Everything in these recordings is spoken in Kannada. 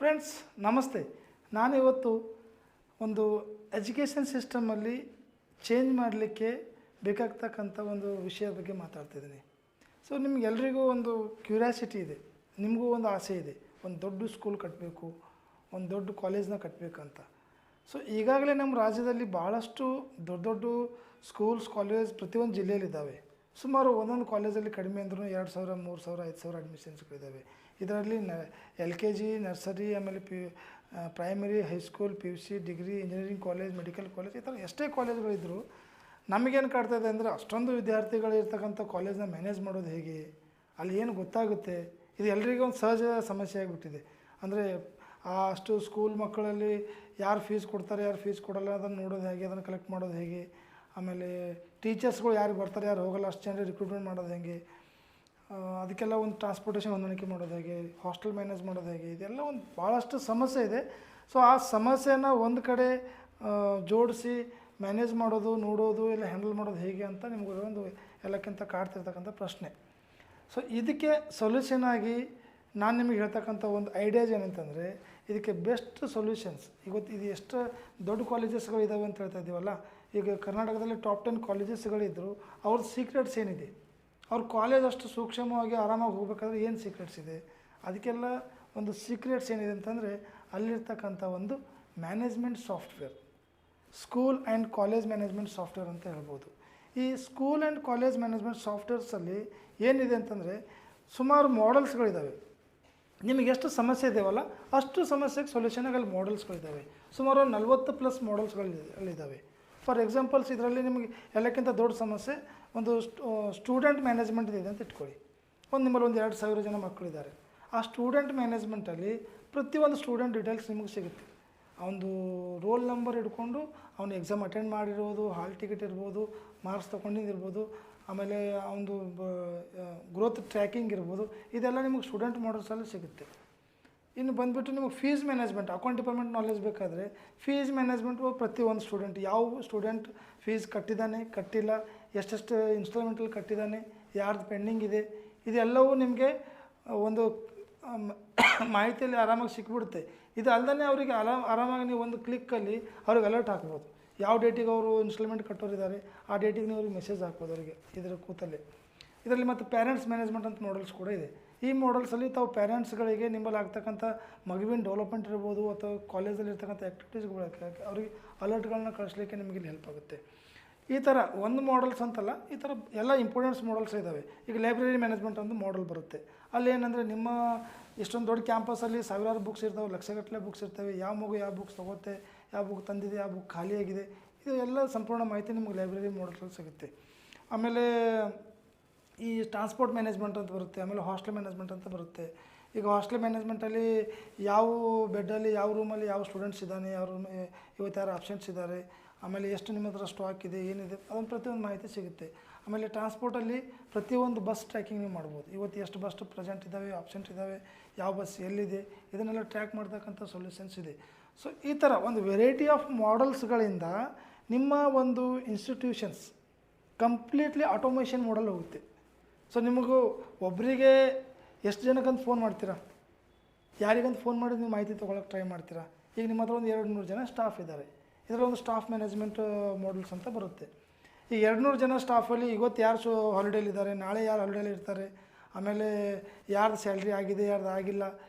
ಫ್ರೆಂಡ್ಸ್ ನಮಸ್ತೆ. ನಾನಿವತ್ತು ಒಂದು ಎಜುಕೇಷನ್ ಸಿಸ್ಟಮಲ್ಲಿ ಚೇಂಜ್ ಮಾಡಲಿಕ್ಕೆ ಬೇಕಾಗ್ತಕ್ಕಂಥ ಒಂದು ವಿಷಯದ ಬಗ್ಗೆ ಮಾತಾಡ್ತಿದ್ದೀನಿ. ಸೊ ನಿಮಗೆಲ್ರಿಗೂ ಒಂದು ಕ್ಯೂರಿಯಾಸಿಟಿ ಇದೆ, ನಿಮಗೂ ಒಂದು ಆಸೆ ಇದೆ, ಒಂದು ದೊಡ್ಡ ಸ್ಕೂಲ್ ಕಟ್ಟಬೇಕು, ಒಂದು ದೊಡ್ಡ ಕಾಲೇಜ್ನ ಕಟ್ಟಬೇಕಂತ. ಸೊ ಈಗಾಗಲೇ ನಮ್ಮ ರಾಜ್ಯದಲ್ಲಿ ಭಾಳಷ್ಟು ದೊಡ್ಡ ದೊಡ್ಡ ಸ್ಕೂಲ್ಸ್ ಕಾಲೇಜ್ ಪ್ರತಿಯೊಂದು ಜಿಲ್ಲೆಯಲ್ಲಿದ್ದಾವೆ. ಸುಮಾರು ಒಂದೊಂದು ಕಾಲೇಜಲ್ಲಿ ಕಡಿಮೆ ಅಂದ್ರೂ 2,000, 3,000, 5,000 ಅಡ್ಮಿಷನ್ಸ್ಗಳಿದ್ದಾವೆ. ಇದರಲ್ಲಿ LKG, ನರ್ಸರಿ, ಆಮೇಲೆ primary, high school, PUC, degree, engineering college, medical college, ಈ ಥರ ಎಷ್ಟೇ ಕಾಲೇಜ್ಗಳಿದ್ದರೂ ನಮಗೇನು ಕಾಡ್ತಾಯಿದೆ ಅಂದರೆ ಅಷ್ಟೊಂದು ವಿದ್ಯಾರ್ಥಿಗಳಿರ್ತಕ್ಕಂಥ ಕಾಲೇಜ್ನ ಮ್ಯಾನೇಜ್ ಮಾಡೋದು ಹೇಗೆ, ಅಲ್ಲಿ ಏನು ಗೊತ್ತಾಗುತ್ತೆ, ಇದು ಎಲ್ರಿಗೂ ಒಂದು ಸಹಜ ಸಮಸ್ಯೆ ಆಗಿಬಿಟ್ಟಿದೆ. ಅಂದರೆ ಅಷ್ಟು ಸ್ಕೂಲ್ ಮಕ್ಕಳಲ್ಲಿ ಯಾರು ಫೀಸ್ ಕೊಡ್ತಾರೆ, ಯಾರು ಫೀಸ್ ಕೊಡಲ್ಲ, ಅದನ್ನು ನೋಡೋದು ಹೇಗೆ, ಅದನ್ನು ಕಲೆಕ್ಟ್ ಮಾಡೋದು ಹೇಗೆ, ಆಮೇಲೆ ಟೀಚರ್ಸ್ಗಳು ಯಾರು ಬರ್ತಾರೆ, ಯಾರು ಹೋಗಲ್ಲ, ಅಷ್ಟು ಜನರಿಗೆ ರಿಕ್ರೂಟ್ಮೆಂಟ್ ಮಾಡೋದು ಹೇಗೆ, ಅದಕ್ಕೆಲ್ಲ ಒಂದು ಟ್ರಾನ್ಸ್ಪೋರ್ಟೇಷನ್ ಹೊಂದಾಣಿಕೆ ಮಾಡೋದು ಹೇಗೆ, ಹಾಸ್ಟೆಲ್ ಮ್ಯಾನೇಜ್ ಮಾಡೋದು ಹೇಗೆ, ಇದೆಲ್ಲ ಒಂದು ಭಾಳಷ್ಟು ಸಮಸ್ಯೆ ಇದೆ. ಸೊ ಆ ಸಮಸ್ಯೆನ ಒಂದು ಕಡೆ ಜೋಡಿಸಿ ಮ್ಯಾನೇಜ್ ಮಾಡೋದು, ನೋಡೋದು, ಇಲ್ಲ ಹ್ಯಾಂಡಲ್ ಮಾಡೋದು ಹೇಗೆ ಅಂತ ನಿಮ್ಗೆ ಒಂದು ಎಲ್ಲಕ್ಕಿಂತ ಕಾಡ್ತಿರ್ತಕ್ಕಂಥ ಪ್ರಶ್ನೆ. ಸೊ ಇದಕ್ಕೆ ಸೊಲ್ಯೂಷನ್ ಆಗಿ ನಾನು ನಿಮಗೆ ಹೇಳ್ತಕ್ಕಂಥ ಒಂದು ಐಡಿಯಾಸ್ ಏನಂತಂದರೆ, ಇದಕ್ಕೆ ಬೆಸ್ಟ್ ಸೊಲ್ಯೂಷನ್ಸ್ ಇವತ್ತು ಇದು ಎಷ್ಟು ದೊಡ್ಡ ಕಾಲೇಜಸ್ಗಳಿದ್ದಾವೆ ಅಂತ ಹೇಳ್ತಾ ಇದ್ದೀವಲ್ಲ, ಈಗ ಕರ್ನಾಟಕದಲ್ಲಿ ಟಾಪ್ 10 ಕಾಲೇಜಸ್ಗಳಿದ್ದರು, ಅವ್ರ ಸೀಕ್ರೆಟ್ಸ್ ಏನಿದೆ, ಅವ್ರ ಕಾಲೇಜ್ ಅಷ್ಟು ಸೂಕ್ಷ್ಮವಾಗಿ ಆರಾಮಾಗಿ ಹೋಗ್ಬೇಕಾದ್ರೆ ಏನು ಸೀಕ್ರೆಟ್ಸ್ ಇದೆ, ಅದಕ್ಕೆಲ್ಲ ಒಂದು ಸೀಕ್ರೆಟ್ಸ್ ಏನಿದೆ ಅಂತಂದರೆ ಅಲ್ಲಿರ್ತಕ್ಕಂಥ ಒಂದು management software, school and college management software ಅಂತ ಹೇಳ್ಬೋದು. ಈ ಸ್ಕೂಲ್ ಆ್ಯಂಡ್ ಕಾಲೇಜ್ ಮ್ಯಾನೇಜ್ಮೆಂಟ್ ಸಾಫ್ಟ್ವೇರ್ಸಲ್ಲಿ ಏನಿದೆ ಅಂತಂದರೆ ಸುಮಾರು ಮಾಡೆಲ್ಸ್ಗಳಿದ್ದಾವೆ. ನಿಮಗೆ ಎಷ್ಟು ಸಮಸ್ಯೆ ಇದ್ದಾವಲ್ಲ ಅಷ್ಟು ಸಮಸ್ಯೆಗೆ ಸೊಲ್ಯೂಷನಾಗಿ ಅಲ್ಲಿ ಮಾಡೆಲ್ಸ್ಗಳಿದ್ದಾವೆ. ಸುಮಾರು 40+ ಮಾಡೆಲ್ಸ್ಗಳಿದ್ದಾವೆ. ಫಾರ್ ಎಕ್ಸಾಂಪಲ್ಸ್ ಇದರಲ್ಲಿ ನಿಮಗೆ ಎಲ್ಲಕ್ಕಿಂತ ದೊಡ್ಡ ಸಮಸ್ಯೆ ಒಂದು ಸ್ಟೂಡೆಂಟ್ ಮ್ಯಾನೇಜ್ಮೆಂಟ್ ಇದೆ ಅಂತ ಇಟ್ಕೊಳ್ಳಿ. ನಿಮ್ಮಲ್ಲಿ ಒಂದು 2,000 ಜನ ಮಕ್ಕಳಿದ್ದಾರೆ. ಆ ಸ್ಟೂಡೆಂಟ್ ಮ್ಯಾನೇಜ್ಮೆಂಟಲ್ಲಿ ಪ್ರತಿಯೊಂದು ಸ್ಟೂಡೆಂಟ್ ಡೀಟೇಲ್ಸ್ ನಿಮಗೆ ಸಿಗುತ್ತೆ. ಅವನದು ರೋಲ್ ನಂಬರ್ ಹಿಡ್ಕೊಂಡು ಅವನು ಎಕ್ಸಾಮ್ ಅಟೆಂಡ್ ಮಾಡಿರ್ಬೋದು, ಹಾಲ್ ಟಿಕೆಟ್ ಇರ್ಬೋದು, ಮಾರ್ಕ್ಸ್ ತೊಗೊಂಡಿದ್ದಿರ್ಬೋದು, ಆಮೇಲೆ ಅವನದು ಗ್ರೋತ್ ಟ್ರ್ಯಾಕಿಂಗ್ ಇರ್ಬೋದು, ಇದೆಲ್ಲ ನಿಮಗೆ ಸ್ಟೂಡೆಂಟ್ ಮಾಡೆಲ್ಸಲ್ಲಿ ಸಿಗುತ್ತೆ. ಇನ್ನು ಬಂದುಬಿಟ್ಟು ನಿಮಗೆ fees management, account department knowledge ಬೇಕಾದರೆ ಫೀಸ್ ಮ್ಯಾನೇಜ್ಮೆಂಟು ಪ್ರತಿಯೊಂದು ಸ್ಟೂಡೆಂಟ್ ಯಾವ ಸ್ಟೂಡೆಂಟ್ ಫೀಸ್ ಕಟ್ಟಿದ್ದಾನೆ, ಕಟ್ಟಿಲ್ಲ, ಎಷ್ಟೆಷ್ಟು ಇನ್ಸ್ಟಾಲ್ಮೆಂಟಲ್ಲಿ ಕಟ್ಟಿದ್ದಾನೆ, ಯಾರ್ದು ಪೆಂಡಿಂಗ್ ಇದೆ, ಇದೆಲ್ಲವೂ ನಿಮಗೆ ಒಂದು ಮಾಹಿತಿಯಲ್ಲಿ ಆರಾಮಾಗಿ ಸಿಕ್ಬಿಡುತ್ತೆ. ಇದು ಅಲ್ಲದೇ ಅವರಿಗೆ ಆರಾಮಾಗಿ ನೀವು ಒಂದು ಕ್ಲಿಕ್ಕಲ್ಲಿ ಅವ್ರಿಗೆ ಅಲರ್ಟ್ ಹಾಕ್ಬೋದು. ಯಾವ ಡೇಟಿಗೆ ಅವರು ಇನ್ಸ್ಟಾಲ್ಮೆಂಟ್ ಕಟ್ಟೋರಿದ್ದಾರೆ ಆ ಡೇಟಿಗೆ ನೀವು ಅವ್ರಿಗೆ ಮೆಸೇಜ್ ಹಾಕ್ಬೋದು ಅವರಿಗೆ ಇದರ ಕೂತಲ್ಲೇ. ಇದರಲ್ಲಿ ಮತ್ತು ಪೇರೆಂಟ್ಸ್ ಮ್ಯಾನೇಜ್ಮೆಂಟ್ ಅಂತ ಮಾಡಲ್ಸ್ ಕೂಡ ಇದೆ. ಈ ಮಾಡಲ್ಸಲ್ಲಿ ತಾವು ಪೇರೆಂಟ್ಸ್ಗಳಿಗೆ ನಿಮ್ಮಲ್ಲಿ ಆಗ್ತಕ್ಕಂಥ ಮಗುವಿನ ಡೆವಲಪ್ಮೆಂಟ್ ಇರ್ಬೋದು ಅಥವಾ ಕಾಲೇಜಲ್ಲಿ ಇರ್ತಕ್ಕಂಥ ಆ್ಯಕ್ಟಿವಿಟೀಸ್ಗಳು ಅವ್ರಿಗೆ ಅಲರ್ಟ್ಗಳನ್ನ ಕಳಿಸ್ಲಿಕ್ಕೆ ನಿಮಗೆ ಇಲ್ಲಿ ಹೆಲ್ಪ್ ಆಗುತ್ತೆ. ಈ ಥರ ಒಂದು ಮಾಡಲ್ಸ್ ಅಂತಲ್ಲ, ಈ ಥರ ಎಲ್ಲ ಇಂಪಾರ್ಟೆಂಟ್ಸ್ ಮಾಡಲ್ಸ್ ಇದ್ದಾವೆ. ಈಗ ಲೈಬ್ರರಿ ಮ್ಯಾನೇಜ್ಮೆಂಟ್ ಒಂದು ಮಾಡಲ್ ಬರುತ್ತೆ. ಅಲ್ಲಿ ಏನಂದರೆ ನಿಮ್ಮ ಇಷ್ಟೊಂದು ದೊಡ್ಡ ಕ್ಯಾಂಪಸಲ್ಲಿ ಸಾವಿರಾರು ಬುಕ್ಸ್ ಇರ್ತಾವೆ, ಲಕ್ಷಗಟ್ಟಲೆ ಬುಕ್ಸ್ ಇರ್ತವೆ. ಯಾವ ಮಗು ಯಾವ ಬುಕ್ಸ್ ತೊಗೋತ್ತೆ, ಯಾವ ಬುಕ್ ತಂದಿದೆ, ಯಾವ ಬುಕ್ ಖಾಲಿಯಾಗಿದೆ, ಇದು ಎಲ್ಲ ಸಂಪೂರ್ಣ ಮಾಹಿತಿ ನಿಮಗೆ ಲೈಬ್ರರಿ ಮಾಡಲ್ಸಲ್ಲಿ ಸಿಗುತ್ತೆ. ಆಮೇಲೆ ಈ ಟ್ರಾನ್ಸ್ಪೋರ್ಟ್ ಮ್ಯಾನೇಜ್ಮೆಂಟ್ ಅಂತ ಬರುತ್ತೆ. ಆಮೇಲೆ ಹಾಸ್ಟೆಲ್ ಮ್ಯಾನೇಜ್ಮೆಂಟ್ ಅಂತ ಬರುತ್ತೆ. ಈಗ ಹಾಸ್ಟೆಲ್ ಮ್ಯಾನೇಜ್ಮೆಂಟಲ್ಲಿ ಯಾವ ಬೆಡ್ಡಲ್ಲಿ ಯಾವ ರೂಮಲ್ಲಿ ಯಾವ ಸ್ಟೂಡೆಂಟ್ಸ್ ಇದ್ದಾನೆ, ಯಾವ ರೂಮ್ ಇವತ್ತು ಯಾರು ಆಬ್ಸೆಂಟ್ಸ್ ಇದ್ದಾರೆ, ಆಮೇಲೆ ಎಷ್ಟು ನಿಮ್ಮ ಹತ್ರ ಸ್ಟಾಕ್ ಇದೆ, ಏನಿದೆ, ಅದನ್ನು ಪ್ರತಿಯೊಂದು ಮಾಹಿತಿ ಸಿಗುತ್ತೆ. ಆಮೇಲೆ ಟ್ರಾನ್ಸ್ಪೋರ್ಟಲ್ಲಿ ಪ್ರತಿಯೊಂದು ಬಸ್ ಟ್ರ್ಯಾಕಿಂಗ್ ನೀವು ಮಾಡ್ಬೋದು. ಇವತ್ತು ಎಷ್ಟು ಬಸ್ ಪ್ರೆಸೆಂಟ್ ಇದ್ದಾವೆ, ಆಬ್ಸೆಂಟ್ ಇದ್ದಾವೆ, ಯಾವ ಬಸ್ ಎಲ್ಲಿದೆ, ಇದನ್ನೆಲ್ಲ ಟ್ರ್ಯಾಕ್ ಮಾಡ್ತಕ್ಕಂಥ ಸೊಲ್ಯೂಷನ್ಸ್ ಇದೆ. ಸೊ ಈ ಥರ ಒಂದು ವೆರೈಟಿ ಆಫ್ ಮಾಡಲ್ಸ್ಗಳಿಂದ ನಿಮ್ಮ ಒಂದು ಇನ್ಸ್ಟಿಟ್ಯೂಷನ್ಸ್ ಕಂಪ್ಲೀಟ್ಲಿ ಆಟೋಮೇಷನ್ ಮಾಡಲ್ ಹೋಗುತ್ತೆ. ಸೊ ನಿಮಗೂ ಒಬ್ಬರಿಗೆ ಎಷ್ಟು ಜನಕ್ಕಂತ ಫೋನ್ ಮಾಡ್ತೀರಾ, ಯಾರಿಗಂತ ಫೋನ್ ಮಾಡಿ ನೀವು ಮಾಹಿತಿ ತೊಗೊಳಕ್ಕೆ ಟ್ರೈ ಮಾಡ್ತೀರಾ. ಈಗ ನಿಮ್ಮ ಹತ್ರ ಒಂದು 200 ಜನ ಸ್ಟಾಫ್ ಇದ್ದಾರೆ. ಇದರಲ್ಲಿ ಒಂದು ಸ್ಟಾಫ್ ಮ್ಯಾನೇಜ್ಮೆಂಟ್ ಮಾಡಲ್ಸ್ ಅಂತ ಬರುತ್ತೆ. ಈ 200 ಜನ ಸ್ಟಾಫಲ್ಲಿ ಇವತ್ತು ಯಾರು ಹಾಲಿಡೇಲಿದ್ದಾರೆ, ನಾಳೆ ಯಾರು ಹಾಲಿಡೇಲಿ ಇರ್ತಾರೆ, ಆಮೇಲೆ ಯಾರ್ದು ಸ್ಯಾಲ್ರಿ ಆಗಿದೆ, ಯಾರ್ದು ಆಗಿಲ್ಲ,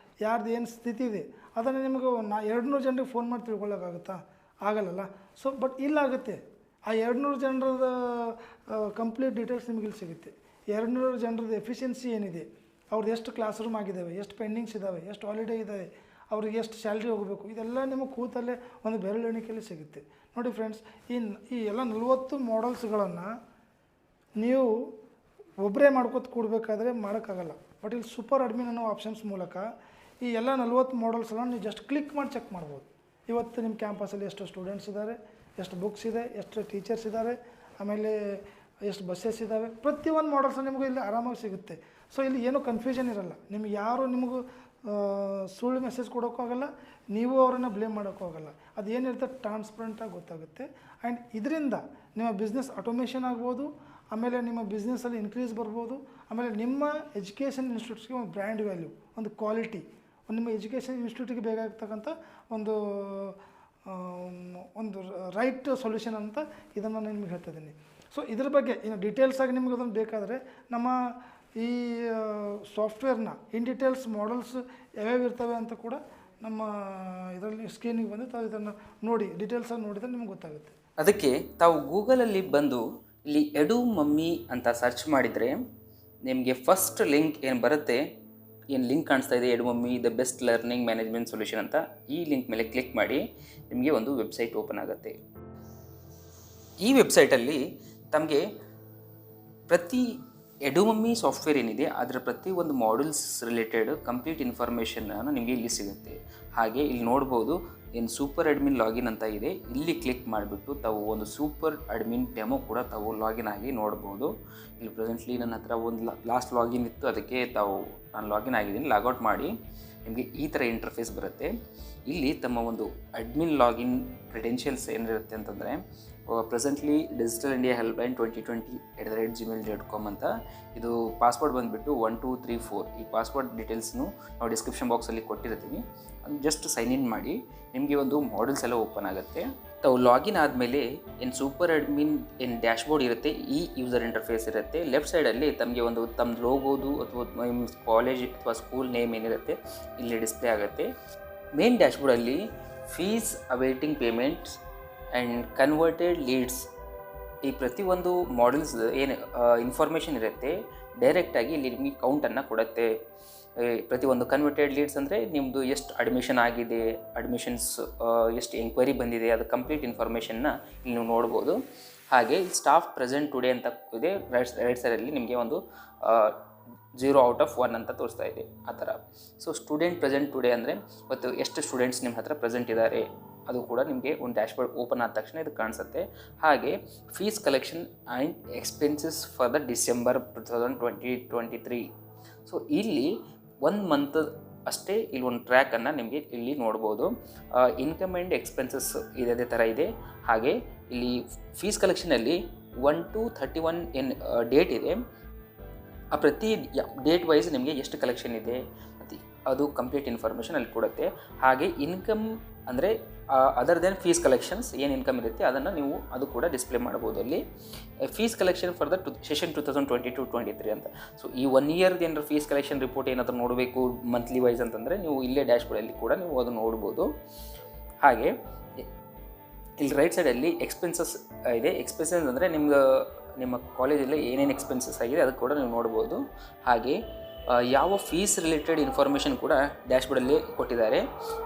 ಯಾರ್ದು ಏನು ಸ್ಥಿತಿ ಇದೆ, ಅದನ್ನು ನಿಮಗೆ 200 ಜನರಿಗೆ ಫೋನ್ ಮಾಡಿ ತಿಳ್ಕೊಳ್ಳೋಕ್ಕಾಗುತ್ತಾ? ಆಗಲ್ಲಲ್ಲ. So but ಇಲ್ಲಾಗುತ್ತೆ. ಆ 200 ಜನರದ ಕಂಪ್ಲೀಟ್ ಡೀಟೇಲ್ಸ್ ನಿಮಗೆ ಇಲ್ಲಿ ಸಿಗುತ್ತೆ. 200 ಜನರದ್ದು ಎಫಿಷಿಯನ್ಸಿ ಏನಿದೆ, ಅವ್ರದ್ದು ಎಷ್ಟು ಕ್ಲಾಸ್ ರೂಮ್ ಆಗಿದ್ದಾವೆ, ಎಷ್ಟು ಪೆಂಡಿಂಗ್ಸ್ ಇದ್ದಾವೆ, ಎಷ್ಟು ಹಾಲಿಡೇ ಇದ್ದಾವೆ, ಅವ್ರಿಗೆ ಎಷ್ಟು ಸ್ಯಾಲ್ರಿ ಹೋಗಬೇಕು, ಇದೆಲ್ಲ ನಿಮಗೆ ಕೂತಲ್ಲೇ ಒಂದು ಬೆರಳೆಣಿಕೆಯಲ್ಲಿ ಸಿಗುತ್ತೆ. ನೋಡಿ ಫ್ರೆಂಡ್ಸ್, ಈ ಎಲ್ಲ 40 ಮಾಡಲ್ಸ್ಗಳನ್ನು ನೀವು ಒಬ್ಬರೇ ಮಾಡ್ಕೊತ ಕೂಡಬೇಕಾದ್ರೆ ಮಾಡೋಕ್ಕಾಗಲ್ಲ. ಬಟ್ ಇಲ್ಲಿ ಸೂಪರ್ ಅಡ್ಮಿನ್ ಅನ್ನೋ ಆಪ್ಷನ್ಸ್ ಮೂಲಕ ಈ ಎಲ್ಲ 40 ಮಾಡಲ್ಸನ್ನು ನೀವು ಜಸ್ಟ್ ಕ್ಲಿಕ್ ಮಾಡಿ ಚೆಕ್ ಮಾಡ್ಬೋದು. ಇವತ್ತು ನಿಮ್ಮ ಕ್ಯಾಂಪಸಲ್ಲಿ ಎಷ್ಟು ಸ್ಟೂಡೆಂಟ್ಸ್ ಇದ್ದಾರೆ, ಎಷ್ಟು ಬುಕ್ಸ್ ಇದೆ, ಎಷ್ಟು ಟೀಚರ್ಸ್ ಇದ್ದಾರೆ, ಆಮೇಲೆ ಎಷ್ಟು ಬಸ್ಸಸ್ ಇದ್ದಾವೆ, ಪ್ರತಿಯೊಂದು ಮಾಡಲ್ಸ್ ನಿಮಗೂ ಇಲ್ಲಿ ಆರಾಮಾಗಿ ಸಿಗುತ್ತೆ. ಸೊ ಇಲ್ಲಿ ಏನೂ ಕನ್ಫ್ಯೂಷನ್ ಇರಲ್ಲ. ನಿಮ್ಗೆ ಯಾರು ನಿಮಗೂ ಸುಳ್ಳು ಮೆಸೇಜ್ ಕೊಡೋಕ್ಕೂ ಆಗೋಲ್ಲ, ನೀವು ಅವರನ್ನು ಬ್ಲೇಮ್ ಮಾಡೋಕ್ಕೂ ಆಗೋಲ್ಲ. ಅದೇನಿರುತ್ತೆ ಟ್ರಾನ್ಸ್ಪರೆಂಟಾಗಿ ಗೊತ್ತಾಗುತ್ತೆ. ಆ್ಯಂಡ್ ಇದರಿಂದ ನಿಮ್ಮ ಬಿಸ್ನೆಸ್ ಆಟೋಮೇಷನ್ ಆಗ್ಬೋದು, ಆಮೇಲೆ ನಿಮ್ಮ ಬಿಸ್ನೆಸ್ಸಲ್ಲಿ ಇನ್ಕ್ರೀಸ್ ಬರ್ಬೋದು, ಆಮೇಲೆ ನಿಮ್ಮ ಎಜುಕೇಷನ್ ಇನ್ಸ್ಟಿಟ್ಯೂಟ್ಸ್ಗೆ ಒಂದು ಬ್ರ್ಯಾಂಡ್ ವ್ಯಾಲ್ಯೂ, ಒಂದು ಕ್ವಾಲಿಟಿ, ನಿಮ್ಮ ಎಜುಕೇಷನ್ ಇನ್ಸ್ಟಿಟ್ಯೂಟಿಗೆ ಬೇಕಾಗ್ತಕ್ಕಂಥ ಒಂದು ಒಂದು ರೈಟ್ ಸೊಲ್ಯೂಷನ್ ಅಂತ ಇದನ್ನು ನಾನು ನಿಮಗೆ ಹೇಳ್ತಾಯಿದ್ದೀನಿ. ಸೊ ಇದ್ರ ಬಗ್ಗೆ ಇನ್ನು ಡೀಟೇಲ್ಸಾಗಿ ನಿಮ್ಗೆ ಅದನ್ನು ಬೇಕಾದರೆ ನಮ್ಮ ಈ ಸಾಫ್ಟ್ವೇರ್ನ ಇನ್ ಡೀಟೇಲ್ಸ್ ಮಾಡಲ್ಸ್ ಯಾವ್ಯಾವ ಇರ್ತವೆ ಅಂತ ಕೂಡ ನಮ್ಮ ಇದರಲ್ಲಿ ಸ್ಕ್ರೀನಿಗೆ ಬಂದು ತಾವು ಇದನ್ನು ನೋಡಿ ಡೀಟೇಲ್ಸಾಗಿ ನೋಡಿದರೆ ನಿಮ್ಗೆ ಗೊತ್ತಾಗುತ್ತೆ. ಅದಕ್ಕೆ ತಾವು ಗೂಗಲಲ್ಲಿ ಬಂದು ಇಲ್ಲಿ ಎಡು ಮಮ್ಮಿ ಅಂತ ಸರ್ಚ್ ಮಾಡಿದರೆ ನಿಮಗೆ ಫಸ್ಟ್ ಲಿಂಕ್ ಏನು ಬರುತ್ತೆ, ಏನು ಲಿಂಕ್ ಕಾಣಿಸ್ತಾ ಇದೆ Edumummy the best learning management solution ಅಂತ, ಈ ಲಿಂಕ್ ಮೇಲೆ ಕ್ಲಿಕ್ ಮಾಡಿ ನಿಮಗೆ ಒಂದು ವೆಬ್ಸೈಟ್ ಓಪನ್ ಆಗುತ್ತೆ. ಈ ವೆಬ್ಸೈಟಲ್ಲಿ ತಮಗೆ ಪ್ರತಿ ಎಡು ಮಮ್ಮಿ ಸಾಫ್ಟ್ವೇರ್ ಏನಿದೆ ಅದರ ಪ್ರತಿ ಒಂದು ಮಾಡ್ಯೂಲ್ಸ್ ರಿಲೇಟೆಡ್ ಕಂಪ್ಲೀಟ್ ಇನ್ಫಾರ್ಮೇಷನನ್ನು ನಿಮಗೆ ಇಲ್ಲಿ ಸಿಗುತ್ತೆ. ಹಾಗೆ ಇಲ್ಲಿ ನೋಡ್ಬೋದು ಏನು ಸೂಪರ್ ಅಡ್ಮಿನ್ ಲಾಗಿನ್ ಅಂತ ಇದೆ, ಇಲ್ಲಿ ಕ್ಲಿಕ್ ಮಾಡಿಬಿಟ್ಟು ತಾವು ಒಂದು ಸೂಪರ್ ಅಡ್ಮಿನ್ ಡೆಮೋ ಕೂಡ ತಾವು ಲಾಗಿನ್ ಆಗಿ ನೋಡ್ಬೋದು. ಇಲ್ಲಿ ಪ್ರೆಸೆಂಟ್ಲಿ ನನ್ನ ಹತ್ರ ಒಂದು ಲಾಸ್ಟ್ ಲಾಗಿನ್ ಇತ್ತು, ಅದಕ್ಕೆ ನಾನು ಲಾಗಿನ್ ಆಗಿದ್ದೀನಿ. ಲಾಗೌಟ್ ಮಾಡಿ ನಿಮಗೆ ಈ ಥರ ಇಂಟರ್ಫೇಸ್ ಬರುತ್ತೆ. ಇಲ್ಲಿ ತಮ್ಮ ಒಂದು ಅಡ್ಮಿನ್ ಲಾಗಿನ್ ಕ್ರೆಡೆನ್ಷಿಯಲ್ಸ್ ಏನಿರುತ್ತೆ ಅಂತಂದರೆ presently digital India helpline 2020@gmail.com ಅಂತ, ಇದು ಪಾಸ್ವರ್ಡ್ ಬಂದುಬಿಟ್ಟು 1234. ಈ ಪಾಸ್ವರ್ಡ್ ಡೀಟೇಲ್ಸ್ನು ನಾವು ಡಿಸ್ಕ್ರಿಪ್ಷನ್ ಬಾಕ್ಸಲ್ಲಿ ಕೊಟ್ಟಿರ್ತೀವಿ. ಜಸ್ಟ್ ಸೈನ್ ಇನ್ ಮಾಡಿ ನಿಮಗೆ ಒಂದು ಮಾಡ್ಯೂಲ್ಸ್ ಎಲ್ಲ ಓಪನ್ ಆಗುತ್ತೆ. ತಾವು ಲಾಗಿನ್ ಆದಮೇಲೆ ಏನು ಸೂಪರ್ ಅಡ್ಮಿನ್ ಏನು ಡ್ಯಾಶ್ಬೋರ್ಡ್ ಇರುತ್ತೆ, ಈ ಯೂಸರ್ ಇಂಟರ್ಫೇಸ್ ಇರುತ್ತೆ. ಲೆಫ್ಟ್ ಸೈಡಲ್ಲಿ ತಮಗೆ ಒಂದು ತಮ್ಮ ಲೋಗೋದು ಅಥವಾ ನಿಮ್ಮ ಕಾಲೇಜ್ ಅಥವಾ ಸ್ಕೂಲ್ ನೇಮ್ ಏನಿರುತ್ತೆ ಇಲ್ಲಿ ಡಿಸ್ಪ್ಲೇ ಆಗುತ್ತೆ. ಮೇನ್ ಡ್ಯಾಶ್ಬೋರ್ಡಲ್ಲಿ fees awaiting payments and converted leads, ಈ ಪ್ರತಿಯೊಂದು ಮಾಡೆಲ್ಸ್ ಏನು ಇನ್ಫಾರ್ಮೇಷನ್ ಇರುತ್ತೆ ಡೈರೆಕ್ಟಾಗಿ ಇಲ್ಲಿ ನಿಮಗೆ ಕೌಂಟನ್ನು ಕೊಡುತ್ತೆ. ಪ್ರತಿಯೊಂದು ಕನ್ವರ್ಟೆಡ್ ಲೀಡ್ಸ್ ಅಂದರೆ ನಿಮ್ಮದು ಎಷ್ಟು ಅಡ್ಮಿಷನ್ ಆಗಿದೆ, ಅಡ್ಮಿಷನ್ಸ್ ಎಷ್ಟು ಎಂಕ್ವೈರಿ ಬಂದಿದೆ, ಅದು ಕಂಪ್ಲೀಟ್ ಇನ್ಫಾರ್ಮೇಷನ್ನ ಇಲ್ಲಿ ನೀವು ನೋಡ್ಬೋದು. ಹಾಗೆ ಸ್ಟಾಫ್ ಪ್ರೆಸೆಂಟ್ ಟುಡೇ ಅಂತ ಇದೆ, ರೈಟ್ ಸೈಡಲ್ಲಿ ನಿಮಗೆ ಒಂದು 0/1 ಅಂತ ತೋರಿಸ್ತಾ ಇದೆ ಆ ಥರ. ಸೊ ಸ್ಟೂಡೆಂಟ್ ಪ್ರೆಸೆಂಟ್ ಟುಡೇ ಅಂದರೆ ಮತ್ತು ಎಷ್ಟು ಸ್ಟೂಡೆಂಟ್ಸ್ ನಿಮ್ಮ ಹತ್ರ ಪ್ರೆಸೆಂಟ್ ಇದ್ದಾರೆ ಅದು ಕೂಡ ನಿಮಗೆ ಒಂದು ಡ್ಯಾಶ್ಬೋರ್ಡ್ ಓಪನ್ ಆದ ತಕ್ಷಣ ಇದು ಕಾಣಿಸುತ್ತೆ. ಹಾಗೆ fees collection and expenses for the December 2023. So ಇಲ್ಲಿ 1 ಮಂತ್ ಅಷ್ಟೇ ಇಲ್ಲಿ ಒಂದು ಟ್ರ್ಯಾಕನ್ನು ನಿಮಗೆ ಇಲ್ಲಿ ನೋಡ್ಬೋದು. ಇನ್ಕಮ್ ಆ್ಯಂಡ್ ಎಕ್ಸ್ಪೆನ್ಸಸ್ ಇದೇ ಥರ ಇದೆ. ಹಾಗೆ ಇಲ್ಲಿ ಫೀಸ್ ಕಲೆಕ್ಷನಲ್ಲಿ 1 to 31 ಏನು ಡೇಟ್ ಇದೆ, ಆ ಪ್ರತಿ ಡೇಟ್ ವೈಸ್ ನಿಮಗೆ ಎಷ್ಟು ಕಲೆಕ್ಷನ್ ಇದೆ ಮತ್ತು ಅದು ಕಂಪ್ಲೀಟ್ ಇನ್ಫಾರ್ಮೇಷನ್ ಅಲ್ಲಿ ಕೊಡುತ್ತೆ. ಹಾಗೆ ಇನ್ಕಮ್ ಅಂದರೆ ಅದರ್ ದೆನ್ ಫೀಸ್ ಕಲೆಕ್ಷನ್ಸ್ ಏನು ಇನ್ಕಮ್ ಇರುತ್ತೆ ಅದನ್ನು ನೀವು ಅದು ಕೂಡ ಡಿಸ್ಪ್ಲೇ ಮಾಡ್ಬೋದು. ಅಲ್ಲಿ fees collection for the session 2022-23 ಅಂತ. ಸೊ ಈ 1 ಇಯರ್ದು ಏನಾದ್ರು ಫೀಸ್ ಕಲೆಕ್ಷನ್ ರಿಪೋರ್ಟ್ ಏನಾದರೂ ನೋಡಬೇಕು ಮಂತ್ಲಿ ವೈಸ್ ಅಂತಂದರೆ ನೀವು ಇಲ್ಲೇ ಡ್ಯಾಶ್ಬೋರ್ಡಲ್ಲಿ ಕೂಡ ನೀವು ಅದು ನೋಡ್ಬೋದು. ಹಾಗೆ ಇಲ್ಲಿ ರೈಟ್ ಸೈಡಲ್ಲಿ ಎಕ್ಸ್ಪೆನ್ಸಸ್ ಇದೆ. ಎಕ್ಸ್ಪೆನ್ಸಸ್ ಅಂದರೆ ನಿಮ್ಮ ಕಾಲೇಜಲ್ಲಿ ಏನೇನು ಎಕ್ಸ್ಪೆನ್ಸಸ್ ಆಗಿದೆ ಅದಕ್ಕೆ ಕೂಡ ನೀವು ನೋಡ್ಬೋದು. ಹಾಗೆ ಯಾವ ಫೀಸ್ ರಿಲೇಟೆಡ್ ಇನ್ಫಾರ್ಮೇಷನ್ ಕೂಡ ಡ್ಯಾಶ್ಬೋರ್ಡಲ್ಲಿ ಕೊಟ್ಟಿದ್ದಾರೆ,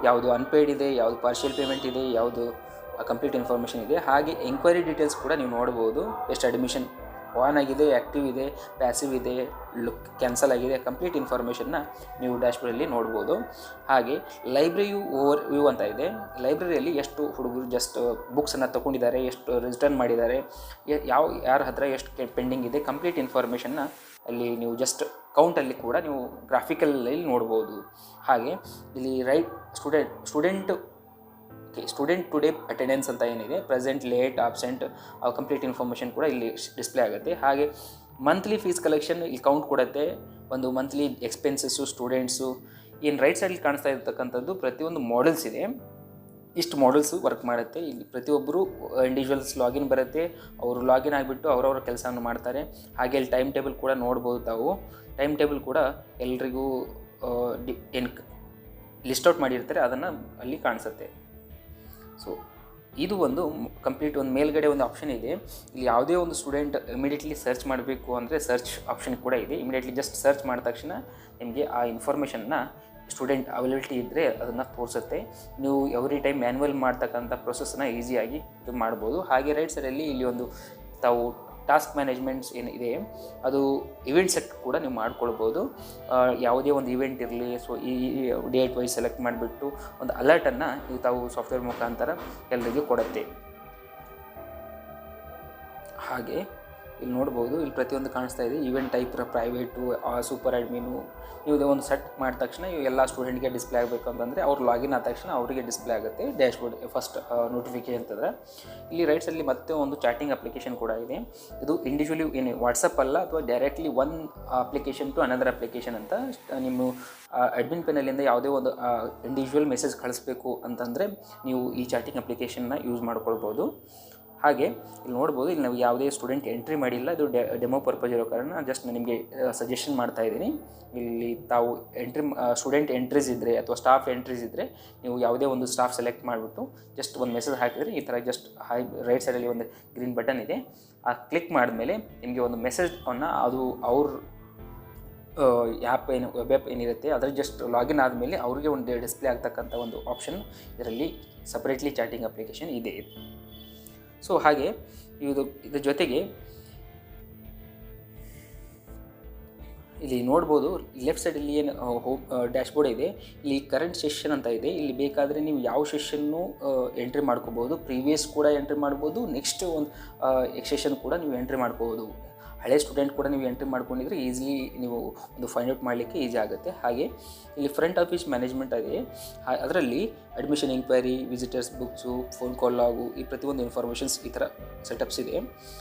ಯಾವುದು ಅನ್ಪೇಯ್ಡ್ ಇದೆ, ಯಾವುದು ಪಾರ್ಷಿಯಲ್ ಪೇಮೆಂಟ್ ಇದೆ, ಯಾವುದು ಕಂಪ್ಲೀಟ್ ಇನ್ಫಾರ್ಮೇಷನ್ ಇದೆ. ಹಾಗೆ ಎಂಕ್ವೈರಿ ಡೀಟೇಲ್ಸ್ ಕೂಡ ನೀವು ನೋಡ್ಬೋದು, ಎಷ್ಟು ಅಡ್ಮಿಷನ್ ಆನ್ ಆಗಿದೆ, ಆ್ಯಕ್ಟಿವ್ ಇದೆ, ಪ್ಯಾಸಿವ್ ಇದೆ, ಕ್ಯಾನ್ಸಲ್ ಆಗಿದೆ, ಕಂಪ್ಲೀಟ್ ಇನ್ಫಾರ್ಮೇಷನ್ನ ನೀವು ಡ್ಯಾಶ್ಬೋರ್ಡಲ್ಲಿ ನೋಡ್ಬೋದು. ಹಾಗೆ ಲೈಬ್ರರಿ ಓವರ್ ವ್ಯೂ ಅಂತ ಇದೆ. ಲೈಬ್ರರಿಯಲ್ಲಿ ಎಷ್ಟು ಹುಡುಗರು ಜಸ್ಟ್ ಬುಕ್ಸನ್ನು ತೊಗೊಂಡಿದ್ದಾರೆ, ಎಷ್ಟು ರಿಟರ್ನ್ ಮಾಡಿದ್ದಾರೆ, ಯಾರ ಹತ್ರ ಎಷ್ಟು ಪೆಂಡಿಂಗ್ ಇದೆ, ಕಂಪ್ಲೀಟ್ ಇನ್ಫಾರ್ಮೇಷನ್ನ ಅಲ್ಲಿ ನೀವು ಜಸ್ಟ್ ಕೌಂಟಲ್ಲಿ ಕೂಡ ನೀವು ಗ್ರಾಫಿಕಲಲ್ಲಿ ನೋಡ್ಬೋದು. ಹಾಗೆ ಇಲ್ಲಿ ಸ್ಟೂಡೆಂಟ್ ಟುಡೇ ಅಟೆಂಡೆನ್ಸ್ ಅಂತ ಏನಿದೆ, present, late, absent, complete information ಕೂಡ ಇಲ್ಲಿ ಡಿಸ್ಪ್ಲೇ ಆಗುತ್ತೆ. ಹಾಗೆ ಮಂತ್ಲಿ ಫೀಸ್ ಕಲೆಕ್ಷನ್ ಇಲ್ಲಿ ಕೌಂಟ್ ಕೊಡುತ್ತೆ, ಒಂದು ಮಂತ್ಲಿ ಎಕ್ಸ್ಪೆನ್ಸಸ್ಸು, ಸ್ಟೂಡೆಂಟ್ಸು. ಏನು ರೈಟ್ ಸೈಡಲ್ಲಿ ಕಾಣಿಸ್ತಾ ಇರ್ತಕ್ಕಂಥದ್ದು ಪ್ರತಿಯೊಂದು ಮಾಡೆಲ್ಸ್ ಇದೆ, ಇಷ್ಟು ಮಾಡೆಲ್ಸು ವರ್ಕ್ ಮಾಡುತ್ತೆ. ಇಲ್ಲಿ ಪ್ರತಿಯೊಬ್ಬರು ಇಂಡಿವಿಜುವಲ್ಸ್ ಲಾಗಿನ್ ಬರುತ್ತೆ, ಅವರು ಲಾಗಿನ್ ಆಗಿಬಿಟ್ಟು ಅವರವರ ಕೆಲಸವನ್ನು ಮಾಡ್ತಾರೆ. ಹಾಗೆ ಇಲ್ಲಿ ಟೈಮ್ ಟೇಬಲ್ ಕೂಡ ನೋಡ್ಬೋದು ತಾವು. ಟೈಮ್ ಟೇಬಲ್ ಕೂಡ ಎಲ್ರಿಗೂ ಏನು ಲಿಸ್ಟ್ ಔಟ್ ಮಾಡಿರ್ತಾರೆ ಅದನ್ನು ಅಲ್ಲಿ ಕಾಣಿಸುತ್ತೆ. ಸೊ ಇದು ಒಂದು ಕಂಪ್ಲೀಟ್ ಒಂದು ಮೇಲ್ಗಡೆ ಒಂದು ಆಪ್ಷನ್ ಇದೆ. ಇಲ್ಲಿ ಯಾವುದೇ ಒಂದು ಸ್ಟೂಡೆಂಟ್ ಇಮಿಡಿಯೇಟ್ಲಿ ಸರ್ಚ್ ಮಾಡಬೇಕು ಅಂದರೆ ಸರ್ಚ್ ಆಪ್ಷನ್ ಕೂಡ ಇದೆ. ಇಮಿಡಿಯೇಟ್ಲಿ ಜಸ್ಟ್ ಸರ್ಚ್ ಮಾಡಿದ ತಕ್ಷಣ ನಿಮಗೆ ಆ ಇನ್ಫಾರ್ಮೇಷನ್ನ ಸ್ಟೂಡೆಂಟ್ ಅವೈಲಬಿಲಿಟಿ ಇದ್ದರೆ ಅದನ್ನು ತೋರಿಸುತ್ತೆ. ನೀವು ಎವ್ರಿ ಟೈಮ್ ಮ್ಯಾನ್ಯುವಲ್ ಮಾಡ್ತಕ್ಕಂಥ ಪ್ರೊಸೆಸ್ನ ಈಸಿಯಾಗಿ ಇದು ಮಾಡ್ಬೋದು. ಹಾಗೆ ರೈಟ್ ಸೈಡಲ್ಲಿ ಇಲ್ಲಿ ಒಂದು ತಾವು ಟಾಸ್ಕ್ ಮ್ಯಾನೇಜ್ಮೆಂಟ್ಸ್ ಏನಿದೆ ಅದು ಇವೆಂಟ್ ಸೆಟ್ ಕೂಡ ನೀವು ಮಾಡ್ಕೊಳ್ಬೋದು. ಯಾವುದೇ ಒಂದು ಇವೆಂಟ್ ಇರಲಿ, ಸೊ ಈ ಡೇಟ್ ವೈಸ್ ಸೆಲೆಕ್ಟ್ ಮಾಡಿಬಿಟ್ಟು ಒಂದು ಅಲರ್ಟನ್ನು ಇದು ತಾವು ಸಾಫ್ಟ್ವೇರ್ ಮುಖಾಂತರ ಎಲ್ಲರಿಗೂ ಕೊಡುತ್ತೆ. ಹಾಗೆ ಇಲ್ಲಿ ನೋಡ್ಬೋದು, ಇಲ್ಲಿ ಪ್ರತಿಯೊಂದು ಕಾಣಿಸ್ತಾ ಇದೆ. ಈವೆಂಟ್ ಟೈಪ್ ಪ್ರೈವೇಟು, ಸೂಪರ್ ಅಡ್ಮಿನು, ನೀವು ಒಂದು ಸೆಟ್ ಮಾಡಿದ ತಕ್ಷಣ ಇವು ಎಲ್ಲ ಸ್ಟೂಡೆಂಟ್ಗೆ ಡಿಸ್ಪ್ಲೇ ಆಗಬೇಕು ಅಂತಂದರೆ ಅವ್ರು ಲಾಗಿನ್ ಆದ ತಕ್ಷಣ ಅವರಿಗೆ ಡಿಸ್ಪ್ಲೇ ಆಗುತ್ತೆ ಡ್ಯಾಶ್ಬೋರ್ಡ್ ಫಸ್ಟ್ ನೋಟಿಫಿಕೇಶನ್ ಅಂತಂದರೆ. ಇಲ್ಲಿ ರೈಟ್ ಸೈಡಲ್ಲಿ ಮತ್ತೆ ಒಂದು ಚಾಟಿಂಗ್ ಅಪ್ಲಿಕೇಶನ್ ಕೂಡ ಇದೆ. ಇದು ಇಂಡಿವಿಜುವಲಿ ಏನು ವಾಟ್ಸಪ್ ಅಲ್ಲ ಅಥವಾ directly one application to another application ಅಂತ. ನಿಮ್ಮ ಅಡ್ಮಿನ್ ಪೆನಲ್ಲಿಂದ ಯಾವುದೇ ಒಂದು ಇಂಡಿವಿಜುವಲ್ ಮೆಸೇಜ್ ಕಳಿಸ್ಬೇಕು ಅಂತಂದರೆ ನೀವು ಈ ಚಾಟಿಂಗ್ ಅಪ್ಲಿಕೇಶನ್ನ ಯೂಸ್ ಮಾಡ್ಕೊಳ್ಬೋದು. ಹಾಗೆ ಇಲ್ಲಿ ನೋಡ್ಬೋದು, ಇಲ್ಲಿ ನಾವು ಯಾವುದೇ ಸ್ಟೂಡೆಂಟ್ ಎಂಟ್ರಿ ಮಾಡಿಲ್ಲ, ಇದು ಡೆಮೋ ಪರ್ಪಸ್ ಇರೋ ಕಾರಣ ಜಸ್ಟ್ ನಾನು ನಿಮಗೆ ಸಜೆಷನ್ ಮಾಡ್ತಾ ಇದ್ದೀನಿ. ಇಲ್ಲಿ ತಾವು ಸ್ಟೂಡೆಂಟ್ ಎಂಟ್ರೀಸ್ ಇದ್ದರೆ ಅಥವಾ ಸ್ಟಾಫ್ ಎಂಟ್ರೀಸ್ ಇದ್ದರೆ ನೀವು ಯಾವುದೇ ಒಂದು ಸ್ಟಾಫ್ ಸೆಲೆಕ್ಟ್ ಮಾಡಿಬಿಟ್ಟು ಜಸ್ಟ್ ಒಂದು ಮೆಸೇಜ್ ಹಾಕಿದರೆ ಈ ಥರ ಜಸ್ಟ್ ರೈಟ್ ಸೈಡಲ್ಲಿ ಒಂದು ಗ್ರೀನ್ ಬಟನ್ ಇದೆ, ಆ ಕ್ಲಿಕ್ ಮಾಡಿದ್ಮೇಲೆ ನಿಮಗೆ ಒಂದು ಮೆಸೇಜನ್ನು ಅದು ಅವ್ರ ವೆಬ್ ಆ್ಯಪ್ ಏನಿರುತ್ತೆ ಅದರ ಜಸ್ಟ್ ಲಾಗಿನ್ ಆದಮೇಲೆ ಅವ್ರಿಗೆ ಒಂದು ಡಿಸ್ಪ್ಲೇ ಆಗ್ತಕ್ಕಂಥ ಒಂದು ಆಪ್ಷನ್ ಇದರಲ್ಲಿ ಸಪ್ರೇಟ್ಲಿ ಚಾಟಿಂಗ್ ಅಪ್ಲಿಕೇಶನ್ ಇದೆ. ಸೊ ಹಾಗೆ ಇದ್ರ ಜೊತೆಗೆ ಇಲ್ಲಿ ನೋಡ್ಬೋದು, ಲೆಫ್ಟ್ ಸೈಡಲ್ಲಿ ಏನು ಡ್ಯಾಶ್ಬೋರ್ಡ್ ಇದೆ, ಇಲ್ಲಿ ಕರೆಂಟ್ ಸೆಷನ್ ಅಂತ ಇದೆ. ಇಲ್ಲಿ ಬೇಕಾದರೆ ನೀವು ಯಾವ ಸೆಷನ್ನು ಎಂಟ್ರಿ ಮಾಡ್ಕೋಬೋದು, ಪ್ರೀವಿಯಸ್ ಕೂಡ ಎಂಟ್ರಿ ಮಾಡ್ಬೋದು, ನೆಕ್ಸ್ಟ್ ಒಂದು ಸೆಷನ್ ಕೂಡ ನೀವು ಎಂಟ್ರಿ ಮಾಡ್ಕೋಬೋದು. ಹಳೆ ಸ್ಟೂಡೆಂಟ್ ಕೂಡ ನೀವು ಎಂಟ್ರಿ ಮಾಡ್ಕೊಂಡಿದ್ರೆ ಈಸಿಲಿ ನೀವು ಒಂದು ಫೈಂಡ್ ಔಟ್ ಮಾಡಲಿಕ್ಕೆ ಈಸಿ ಆಗುತ್ತೆ. ಹಾಗೆ ಇಲ್ಲಿ ಫ್ರಂಟ್ ಆಫೀಸ್ ಮ್ಯಾನೇಜ್ಮೆಂಟ್ ಇದೆ, ಅದರಲ್ಲಿ admission enquiry, visitors books, phone call log, ಈ ಪ್ರತಿಯೊಂದು ಇನ್ಫಾರ್ಮೇಷನ್ಸ್ ಈ ಥರ ಸೆಟಪ್ಸ್ ಇದೆ.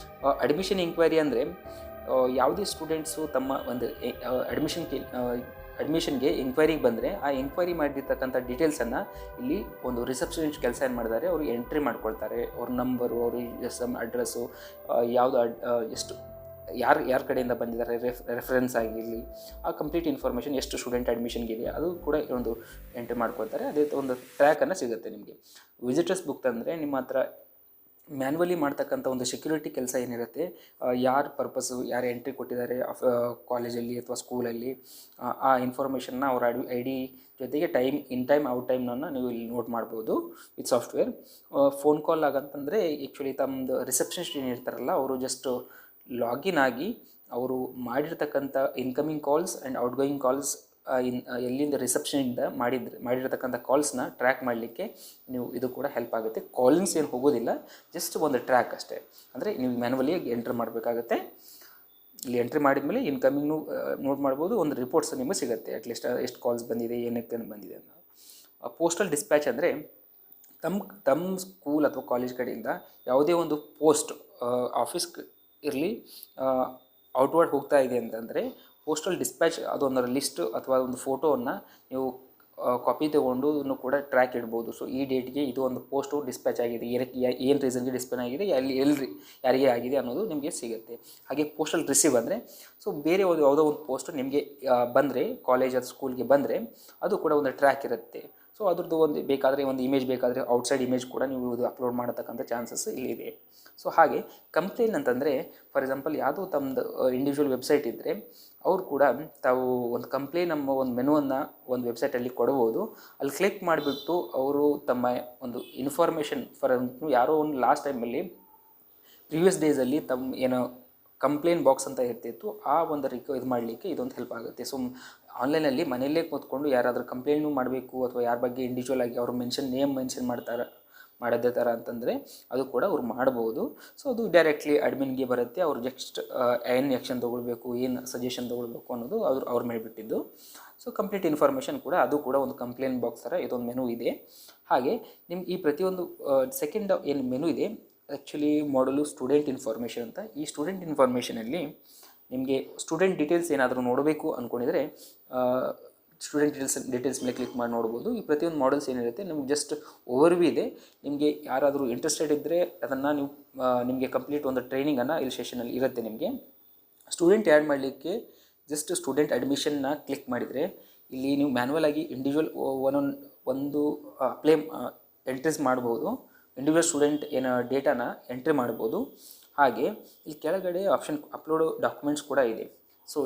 ಅಡ್ಮಿಷನ್ ಎಂಕ್ವೈರಿ ಅಂದರೆ ಯಾವುದೇ ಸ್ಟೂಡೆಂಟ್ಸು ತಮ್ಮ ಒಂದು ಅಡ್ಮಿಷನ್ಗೆ ಎಂಕ್ವೈರಿಗೆ ಬಂದರೆ ಆ ಎಂಕ್ವೈರಿ ಮಾಡಿರ್ತಕ್ಕಂಥ ಡೀಟೇಲ್ಸನ್ನು ಇಲ್ಲಿ ಒಂದು ರಿಸೆಪ್ಷನಿಸ್ಟ್ ಕೆಲಸ ಏನು ಮಾಡಿದ್ದಾರೆ ಅವರು ಎಂಟ್ರಿ ಮಾಡ್ಕೊಳ್ತಾರೆ. ಅವ್ರ ನಂಬರು, ಅವ್ರ ಅಡ್ರೆಸ್ಸು, ಯಾವುದು ಎಷ್ಟು ಯಾರ ಕಡೆಯಿಂದ ಬಂದಿದ್ದಾರೆ, ರೆಫರೆನ್ಸ್ ಆಗಿರಲಿ, ಆ ಕಂಪ್ಲೀಟ್ ಇನ್ಫಾರ್ಮೇಷನ್ ಎಷ್ಟು ಸ್ಟೂಡೆಂಟ್ ಅಡ್ಮಿಷನ್ಗಿದೆ ಅದು ಕೂಡ ಒಂದು ಎಂಟ್ರಿ ಮಾಡ್ಕೊಳ್ತಾರೆ. ಅದೇ ಒಂದು ಟ್ರ್ಯಾಕನ್ನು ಸಿಗುತ್ತೆ ನಿಮಗೆ. ವಿಸಿಟರ್ಸ್ ಬುಕ್ ಅಂದರೆ ನಿಮ್ಮ ಹತ್ರ ಮ್ಯಾನ್ಯುವಲಿ ಮಾಡ್ತಕ್ಕಂಥ ಒಂದು ಸೆಕ್ಯೂರಿಟಿ ಕೆಲಸ ಏನಿರುತ್ತೆ, ಯಾರ ಪರ್ಪಸ್ಸು, ಯಾರು ಎಂಟ್ರಿ ಕೊಟ್ಟಿದ್ದಾರೆ ಕಾಲೇಜಲ್ಲಿ ಅಥವಾ ಸ್ಕೂಲಲ್ಲಿ, ಆ ಇನ್ಫಾರ್ಮೇಷನ್ನ ಅವ್ರ ID ಜೊತೆಗೆ ಇನ್ ಟೈಮ್ ಔಟ್ ಟೈಮ್ನ ನೀವು ಇಲ್ಲಿ ನೋಟ್ ಮಾಡ್ಬೋದು ವಿತ್ ಸಾಫ್ಟ್ವೇರ್. ಫೋನ್ ಕಾಲ್ ಆಗಂತಂದರೆ ಆ್ಯಕ್ಚುಲಿ ತಮ್ಮದು ರಿಸೆಪ್ಷನಿಸ್ಟ್ ಏನಿರ್ತಾರಲ್ಲ ಅವರು ಜಸ್ಟ್ ಲಾಗಿನ್ ಆಗಿ ಅವರು ಮಾಡಿರ್ತಕ್ಕಂಥ incoming calls and outgoing calls ಎಲ್ಲಿಂದ ರಿಸೆಪ್ಷನಿಂದ ಮಾಡಿರ್ತಕ್ಕಂಥ ಕಾಲ್ಸ್ನ ಟ್ರ್ಯಾಕ್ ಮಾಡಲಿಕ್ಕೆ ನೀವು ಇದು ಕೂಡ ಹೆಲ್ಪ್ ಆಗುತ್ತೆ. ಕಾಲಿಂಗ್ಸ್ ಏನು ಹೋಗೋದಿಲ್ಲ, ಜಸ್ಟ್ ಒಂದು ಟ್ರ್ಯಾಕ್ ಅಷ್ಟೇ. ಅಂದರೆ ನೀವು ಮ್ಯಾನ್ಯುವಲಿ ಎಂಟ್ರಿ ಮಾಡಬೇಕಾಗತ್ತೆ. ಇಲ್ಲಿ ಎಂಟ್ರಿ ಮಾಡಿದ ಮೇಲೆ ಇನ್ಕಮಿಂಗ್ನು ನೋಟ್ ಮಾಡ್ಬೋದು, ಒಂದು ರಿಪೋರ್ಟ್ಸ್ ನಿಮಗೆ ಸಿಗುತ್ತೆ, ಅಟ್ಲೀಸ್ಟ್ ಎಷ್ಟು ಕಾಲ್ಸ್ ಬಂದಿದೆ, ಏನಕ್ಕೆ ಬಂದಿದೆ ಅಂತ. ಪೋಸ್ಟಲ್ ಡಿಸ್ಪ್ಯಾಚ್ ಅಂದರೆ ತಮ್ಮ ಸ್ಕೂಲ್ ಅಥವಾ ಕಾಲೇಜ್ ಕಡೆಯಿಂದ ಯಾವುದೇ ಒಂದು ಪೋಸ್ಟ್ ಆಫೀಸ್ ಇರಲಿ ಔಟ್ವರ್ಡ್ ಹೋಗ್ತಾ ಇದೆ ಅಂತಂದರೆ ಪೋಸ್ಟಲ್ ಡಿಸ್ಪ್ಯಾಚ್ ಅದೊಂದರ ಲಿಸ್ಟ್ ಅಥವಾ ಒಂದು ಫೋಟೋವನ್ನು ನೀವು ಕಾಪಿ ತೊಗೊಂಡು ಕೂಡ ಟ್ರ್ಯಾಕ್ ಇಡ್ಬೋದು. ಸೊ ಈ ಡೇಟ್ಗೆ ಇದು ಒಂದು ಪೋಸ್ಟು ಡಿಸ್ಪ್ಯಾಚ್ ಆಗಿದೆ, ಏನು ರೀಸನ್ಗೆ ಡಿಸ್ಪ್ಯಾಚ್ ಆಗಿದೆ, ಯಾರಿಗೆ ಆಗಿದೆ ಅನ್ನೋದು ನಿಮಗೆ ಸಿಗುತ್ತೆ. ಹಾಗೆ ಪೋಸ್ಟಲ್ ರಿಸೀವ್ ಅಂದರೆ ಬೇರೆ ಯಾವುದೋ ಒಂದು ಪೋಸ್ಟು ನಿಮಗೆ ಬಂದರೆ, ಕಾಲೇಜ್ ಅಥವಾ ಸ್ಕೂಲ್ಗೆ ಬಂದರೆ ಅದು ಕೂಡ ಒಂದು ಟ್ರ್ಯಾಕ್ ಇರುತ್ತೆ. ಸೊ ಅದ್ರದ್ದು ಒಂದು ಬೇಕಾದರೆ ಒಂದು ಇಮೇಜ್ ಬೇಕಾದರೆ ಔಟ್ಸೈಡ್ ಇಮೇಜ್ ಕೂಡ ನೀವು ಇದು ಅಪ್ಲೋಡ್ ಮಾಡತಕ್ಕಂಥ ಚಾನ್ಸಸ್ ಇಲ್ಲಿದೆ. ಸೊ ಹಾಗೆ ಕಂಪ್ಲೇನ್ ಅಂತಂದರೆ ಫಾರ್ ಎಕ್ಸಾಂಪಲ್ ಯಾವುದೋ ತಮ್ಮದು ಇಂಡಿವಿಜುವಲ್ ವೆಬ್ಸೈಟ್ ಇದ್ದರೆ ಅವ್ರು ಕೂಡ ತಾವು ಒಂದು ಕಂಪ್ಲೇನ್ ನಮ್ಮ ಒಂದು ಮೆನುವನ್ನು ಒಂದು ವೆಬ್ಸೈಟಲ್ಲಿ ಕೊಡ್ಬೋದು. ಅಲ್ಲಿ ಕ್ಲಿಕ್ ಮಾಡಿಬಿಟ್ಟು ಅವರು ತಮ್ಮ ಒಂದು ಇನ್ಫಾರ್ಮೇಷನ್ ಯಾರೋ ಒಂದು ಲಾಸ್ಟ್ ಟೈಮಲ್ಲಿ ಪ್ರೀವಿಯಸ್ ಡೇಸಲ್ಲಿ ತಮ್ಮ ಏನೋ ಕಂಪ್ಲೇನ್ ಬಾಕ್ಸ್ ಅಂತ ಇರ್ತಿತ್ತು, ಆ ಒಂದು ಇದು ಮಾಡಲಿಕ್ಕೆ ಇದೊಂದು ಹೆಲ್ಪ್ ಆಗುತ್ತೆ. ಸೊ ಆನ್ಲೈನಲ್ಲಿ ಮನೆಯಲ್ಲೇ ಕೂತ್ಕೊಂಡು ಯಾರಾದರೂ ಕಂಪ್ಲೇಂಟು ಮಾಡಬೇಕು ಅಥವಾ ಯಾರ ಬಗ್ಗೆ ಇಂಡಿವಿಜುವಲ್ ಆಗಿ ಅವರು ನೇಮ್ ಮೆನ್ಷನ್ ಮಾಡೋದೇ ಥರ ಅಂತಂದರೆ ಅದು ಕೂಡ ಅವ್ರು ಮಾಡ್ಬೋದು. ಸೊ ಅದು ಡೈರೆಕ್ಟ್ಲಿ ಅಡ್ಮಿನ್ಗೆ ಬರುತ್ತೆ, ಅವ್ರು ಜಸ್ಟ್ ಏನು ಆ್ಯಕ್ಷನ್ ತೊಗೊಳ್ಬೇಕು, ಏನು ಸಜೆಷನ್ ತೊಗೊಳ್ಬೇಕು ಅನ್ನೋದು ಅವ್ರ ಮೇಲೆ ಬಿಟ್ಟಿದ್ದು. ಸೊ ಕಂಪ್ಲೀಟ್ ಇನ್ಫಾರ್ಮೇಷನ್ ಕೂಡ ಅದು ಕೂಡ ಒಂದು ಕಂಪ್ಲೇಂಟ್ ಬಾಕ್ಸ್ ಥರ ಇದೊಂದು ಮೆನು ಇದೆ. ಹಾಗೆ ನಿಮ್ಗೆ ಈ ಪ್ರತಿಯೊಂದು ಸೆಕೆಂಡ್ ಏನು ಮೆನು ಇದೆ ಆ್ಯಕ್ಚುಲಿ ಮಾಡಲು ಸ್ಟೂಡೆಂಟ್ ಇನ್ಫಾರ್ಮೇಷನ್ ಅಂತ. ಈ ಸ್ಟೂಡೆಂಟ್ ಇನ್ಫಾರ್ಮೇಷನಲ್ಲಿ ನಿಮಗೆ ಸ್ಟೂಡೆಂಟ್ ಡೀಟೇಲ್ಸ್ ಏನಾದರೂ ನೋಡಬೇಕು ಅಂದ್ಕೊಂಡಿದ್ರೆ ಸ್ಟೂಡೆಂಟ್ ಡೀಟೇಲ್ಸ್ ಮೇಲೆ ಕ್ಲಿಕ್ ಮಾಡಿ ನೋಡ್ಬೋದು. ಈ ಪ್ರತಿಯೊಂದು ಮಾಡಲ್ಸ್ ಏನಿರುತ್ತೆ ನಿಮ್ಗೆ ಜಸ್ಟ್ ಓವರ್ವ್ಯೂ ಇದೆ. ನಿಮಗೆ ಯಾರಾದರೂ ಇಂಟ್ರೆಸ್ಟೆಡ್ ಇದ್ದರೆ ಅದನ್ನು ನೀವು ನಿಮಗೆ ಕಂಪ್ಲೀಟ್ ಒಂದು ಟ್ರೈನಿಂಗನ್ನು ಇಲ್ಲಿ ಸೆಷನಲ್ಲಿ ಇರುತ್ತೆ. ನಿಮಗೆ ಸ್ಟೂಡೆಂಟ್ ಆ್ಯಡ್ ಮಾಡಲಿಕ್ಕೆ ಜಸ್ಟ್ ಸ್ಟೂಡೆಂಟ್ ಅಡ್ಮಿಷನ್ನ ಕ್ಲಿಕ್ ಮಾಡಿದರೆ ಇಲ್ಲಿ ನೀವು ಮ್ಯಾನ್ಯುವಲ್ ಆಗಿ ಇಂಡಿವಿಜುವಲ್ ಒಂದು ಎಂಟ್ರೀಸ್ ಮಾಡ್ಬೋದು. ಇಂಡಿವಿಜುವಲ್ ಸ್ಟೂಡೆಂಟ್ ಏನು ಡೇಟಾನ ಎಂಟ್ರಿ ಮಾಡ್ಬೋದು. ಹಾಗೆ ಇಲ್ಲಿ ಕೆಳಗಡೆ ಆಪ್ಷನ್ ಅಪ್ಲೋಡ್ ಡಾಕ್ಯುಮೆಂಟ್ಸ್ ಕೂಡ ಇದೆ. ಸೊ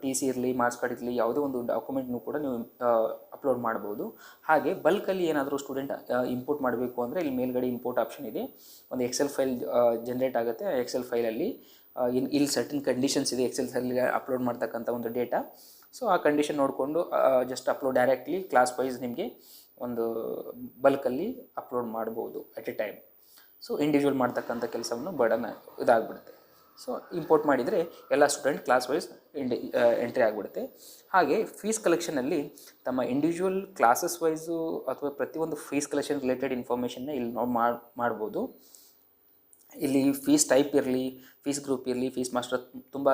TC ಇರಲಿ, ಮಾರ್ಕ್ಸ್ ಕಾರ್ಡ್ ಇರಲಿ, ಯಾವುದೇ ಒಂದು ಡಾಕ್ಯುಮೆಂಟ್ನು ಕೂಡ ನೀವು ಅಪ್ಲೋಡ್ ಮಾಡ್ಬೋದು. ಹಾಗೆ ಬಲ್ಕಲ್ಲಿ ಏನಾದರೂ ಸ್ಟೂಡೆಂಟ್ ಇಂಪೋರ್ಟ್ ಮಾಡಬೇಕು ಅಂದರೆ ಇಲ್ಲಿ ಮೇಲ್ಗಡೆ ಇಂಪೋರ್ಟ್ ಆಪ್ಷನ್ ಇದೆ. ಒಂದು ಎಕ್ಸೆಲ್ ಫೈಲ್ ಜನ್ರೇಟ್ ಆಗುತ್ತೆ. ಆ ಎಕ್ಸೆಲ್ ಫೈಲಲ್ಲಿ ಇಲ್ಲಿ ಸರ್ಟನ್ ಕಂಡೀಷನ್ಸ್ ಇದೆ ಎಕ್ಸೆಲ್ ಫೈಲ್ಗೆ ಅಪ್ಲೋಡ್ ಮಾಡ್ತಕ್ಕಂಥ ಒಂದು ಡೇಟಾ. ಸೊ ಆ ಕಂಡೀಷನ್ ನೋಡಿಕೊಂಡು just upload directly class wise ನಿಮಗೆ ಒಂದು ಬಲ್ಕಲ್ಲಿ ಅಪ್ಲೋಡ್ ಮಾಡ್ಬೋದು at a time. So individual ಮಾಡ್ತಕ್ಕಂಥ ಕೆಲಸವನ್ನು ಬರ್ಡನ್ ಇದಾಗ್ಬಿಡುತ್ತೆ. ಸೊ ಇಂಪೋರ್ಟ್ ಮಾಡಿದರೆ ಎಲ್ಲ ಸ್ಟೂಡೆಂಟ್ ಕ್ಲಾಸ್ ವೈಸ್ ಎಂಟ್ರಿ ಆಗಿಬಿಡುತ್ತೆ. ಹಾಗೆ ಫೀಸ್ ಕಲೆಕ್ಷನಲ್ಲಿ ತಮ್ಮ ಇಂಡಿವಿಜುವಲ್ ಕ್ಲಾಸಸ್ ವೈಸು ಅಥವಾ ಪ್ರತಿಯೊಂದು ಫೀಸ್ ಕಲೆಕ್ಷನ್ ರಿಲೇಟೆಡ್ ಇನ್ಫಾರ್ಮೇಷನ್ನ ಇಲ್ಲಿ ನಾವು ಮಾಡ್ಬೋದು. ಇಲ್ಲಿ ಫೀಸ್ ಟೈಪ್ ಇರಲಿ, ಫೀಸ್ ಗ್ರೂಪ್ ಇರಲಿ, ಫೀಸ್ ಮಾಸ್ಟರ್ ತುಂಬ